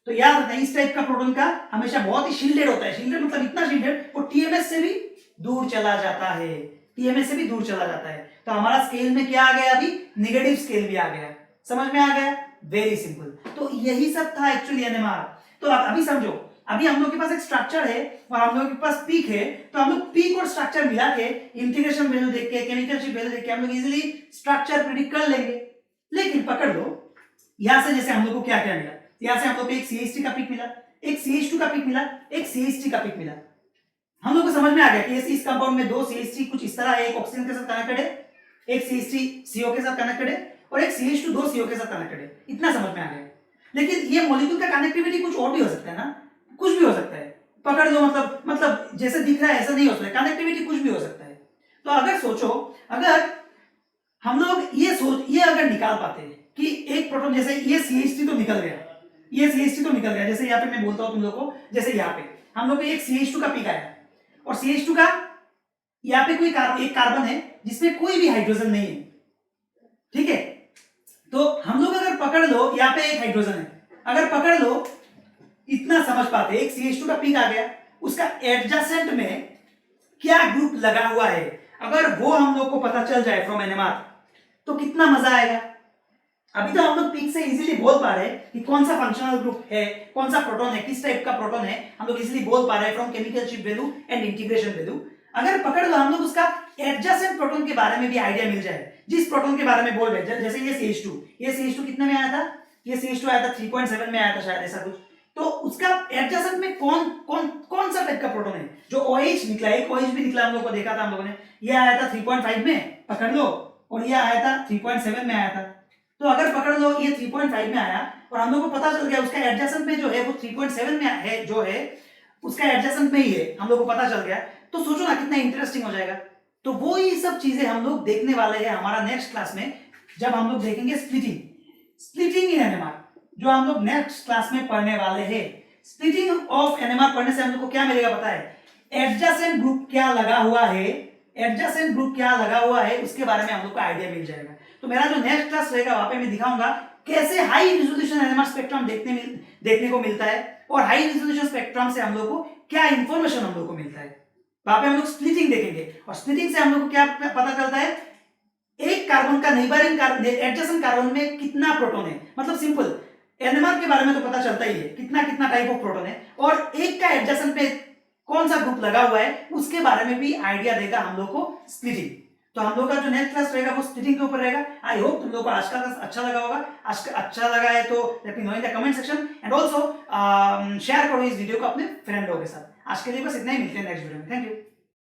तो याद रखना इस टाइप का प्रोटॉन का हमेशा बहुत ही शील्डेड होता है। शील्डेड मतलब इतना शील्डेड वो टीएमएस से भी दूर चला जाता है, टीएमएस से भी दूर चला जाता है। तो हमारा स्केल में क्या आ गया, अभी नेगेटिव स्केल भी आ गया। समझ में आ गया? Very simple. तो यही सब था एक्चुअली एनएमआर। तो अभी समझो, अभी हम लोग के पास एक स्ट्रक्चर है और हम लोग के पास पीक है, तो हम लोग पीक और स्ट्रक्चर मिला के इंटीग्रेशन वैल्यू देख के, केमिकल शिप वैल्यू देख के हम लोग इजीली स्ट्रक्चर प्रेडिक्ट कर लेंगे। लेकिन पकड़ लो, यहां से जैसे हम लोग को क्या क्या मिला, यहां से हम लोग को एक CH3 का पीक मिला, एक CH2 का पीक मिला, एक CH3 का पीक मिला। हम लोग को समझ में आ गया कि इस कंपाउंड में 2 CH3 कुछ इस तरह है, एक ऑक्सीजन के साथ कनेक्टेड है, एक CH3 CO के साथ कनेक्टेड है, और एक CH2 2 CO के साथ कनेक्टेड है। इतना समझ में आ गया। लेकिन ये मॉलिक्यूल का कनेक्टिविटी कुछ और भी हो सकता है ना, कुछ भी हो सकता है। पकड़ लो, मतलब जैसे दिख रहा है ऐसा नहीं हो सकता, कनेक्टिविटी कुछ भी हो सकता है। तो अगर सोचो, अगर हम लोग ये अगर निकाल पाते हैं कि एक प्रोटॉन, जैसे ये CH3 तो निकल गया, ये CH3 तो निकल गया, जैसे यहाँ पे मैं बोलता हूं तुम लोग को, जैसे यहाँ पे हम लोग को एक CH2 का पीक आया, और CH2 का यहाँ पे कोई एक कार्बन है जिसमें कोई भी हाइड्रोजन नहीं है, ठीक है। तो हम लोग अगर पकड़ लो, यहाँ पे एक हाइड्रोजन है, अगर पकड़ लो, इतना समझ पाते, एक CH2 का पीक आ गया, उसका एडजेसेंट में क्या ग्रुप लगा हुआ है, अगर वो हम लोग को पता चल जाए फ्रॉम एनएमआर, तो कितना मजा आएगा। अभी तो हम लोग पीक से इजीली बोल पा रहे हैं कि कौन सा फंक्शनल ग्रुप है, कौन सा प्रोटॉन है, किस टाइप का प्रोटॉन है, हम लोग इजीली बोल पा रहे हैं from chemical ship value and integration value. अगर पकड़ लो, हम लोग उसका एडजेसेंट प्रोटॉन के बारे में भी आइडिया मिल जाए, जिस प्रोटॉन के बारे में बोल रहे हैं, जैसे ये CH2 कितने में आया था, ये CH2 आया था 3.7 में आया था शायद, ऐसा कुछ। तो उसका एडजेसेंट में कौन सा टाइप का प्रोटॉन है, जो OH निकला, एक OH भी निकला, हम लोग को देखा था हम लोगों ने, ये आया था 3.5 में, पकड़ लो, और ये आया था 3.7 में आया था। तो अगर पकड़ लो ये 3.5 में आया और हम लोग को पता चल गया उसका एडजेसेंट में जो है वो 3.7 में है, जो है उसका एडजेसेंट में ही है, हम लोग को पता चल गया, तो सोचो ना कितना इंटरेस्टिंग हो जाएगा। तो वो ही सब चीजें हम लोग देखने वाले हैं हमारा नेक्स्ट क्लास में, जब हम लोग देखेंगे स्प्लिटिंग इन एनएमआर, जो हम लोग नेक्स्ट क्लास में पढ़ने वाले हैं। स्प्लिटिंग ऑफ एनएमआर पढ़ने से हम लोग को क्या मिलेगा पता है, एडजेसेंट ग्रुप क्या लगा हुआ है, एडजेसेंट ग्रुप क्या लगा हुआ है उसके बारे में हम लोग को आइडिया मिल जाएगा। तो मेरा जो नेक्स्ट क्लास रहेगा वहां पे मैं दिखाऊंगा कैसे हाई रिजोल्यूशन एनएमआर स्पेक्ट्रम देखने को मिलता है, और हाई रिजोल्यूशन स्पेक्ट्रम से हम लोग को क्या इंफॉर्मेशन हम लोग को मिलता है। वहां पे हम लोग स्प्लिटिंग देखेंगे, और स्प्लिटिंग से हम लोग को क्या पता चलता है, एक कार्बन का नेबरिंग कार्बन, एडजेसेंट कार्बन में कितना प्रोटॉन है। मतलब सिंपल, एनएमआर के बारे में तो पता चलता ही है कितना टाइप ऑफ प्रोटॉन है, और एक का एडजेसेंट में कौन सा ग्रुप लगा हुआ है उसके बारे में भी आइडिया देगा हम लोग को स्प्लिटिंग। तो हम लोग का जो नेक्स्ट क्लास रहेगा वो स्प्लिटिंग के ऊपर रहेगा। आई होप तुम लोग को आज का क्लास अच्छा लगा होगा। अच्छा लगा है तो late me know in the comment section, and also share करो इस वीडियो को अपने फ्रेंड लोगों के साथ। आज के लिए बस इतना ही, मिलते हैं नेक्स्ट वीडियो में। Thank you.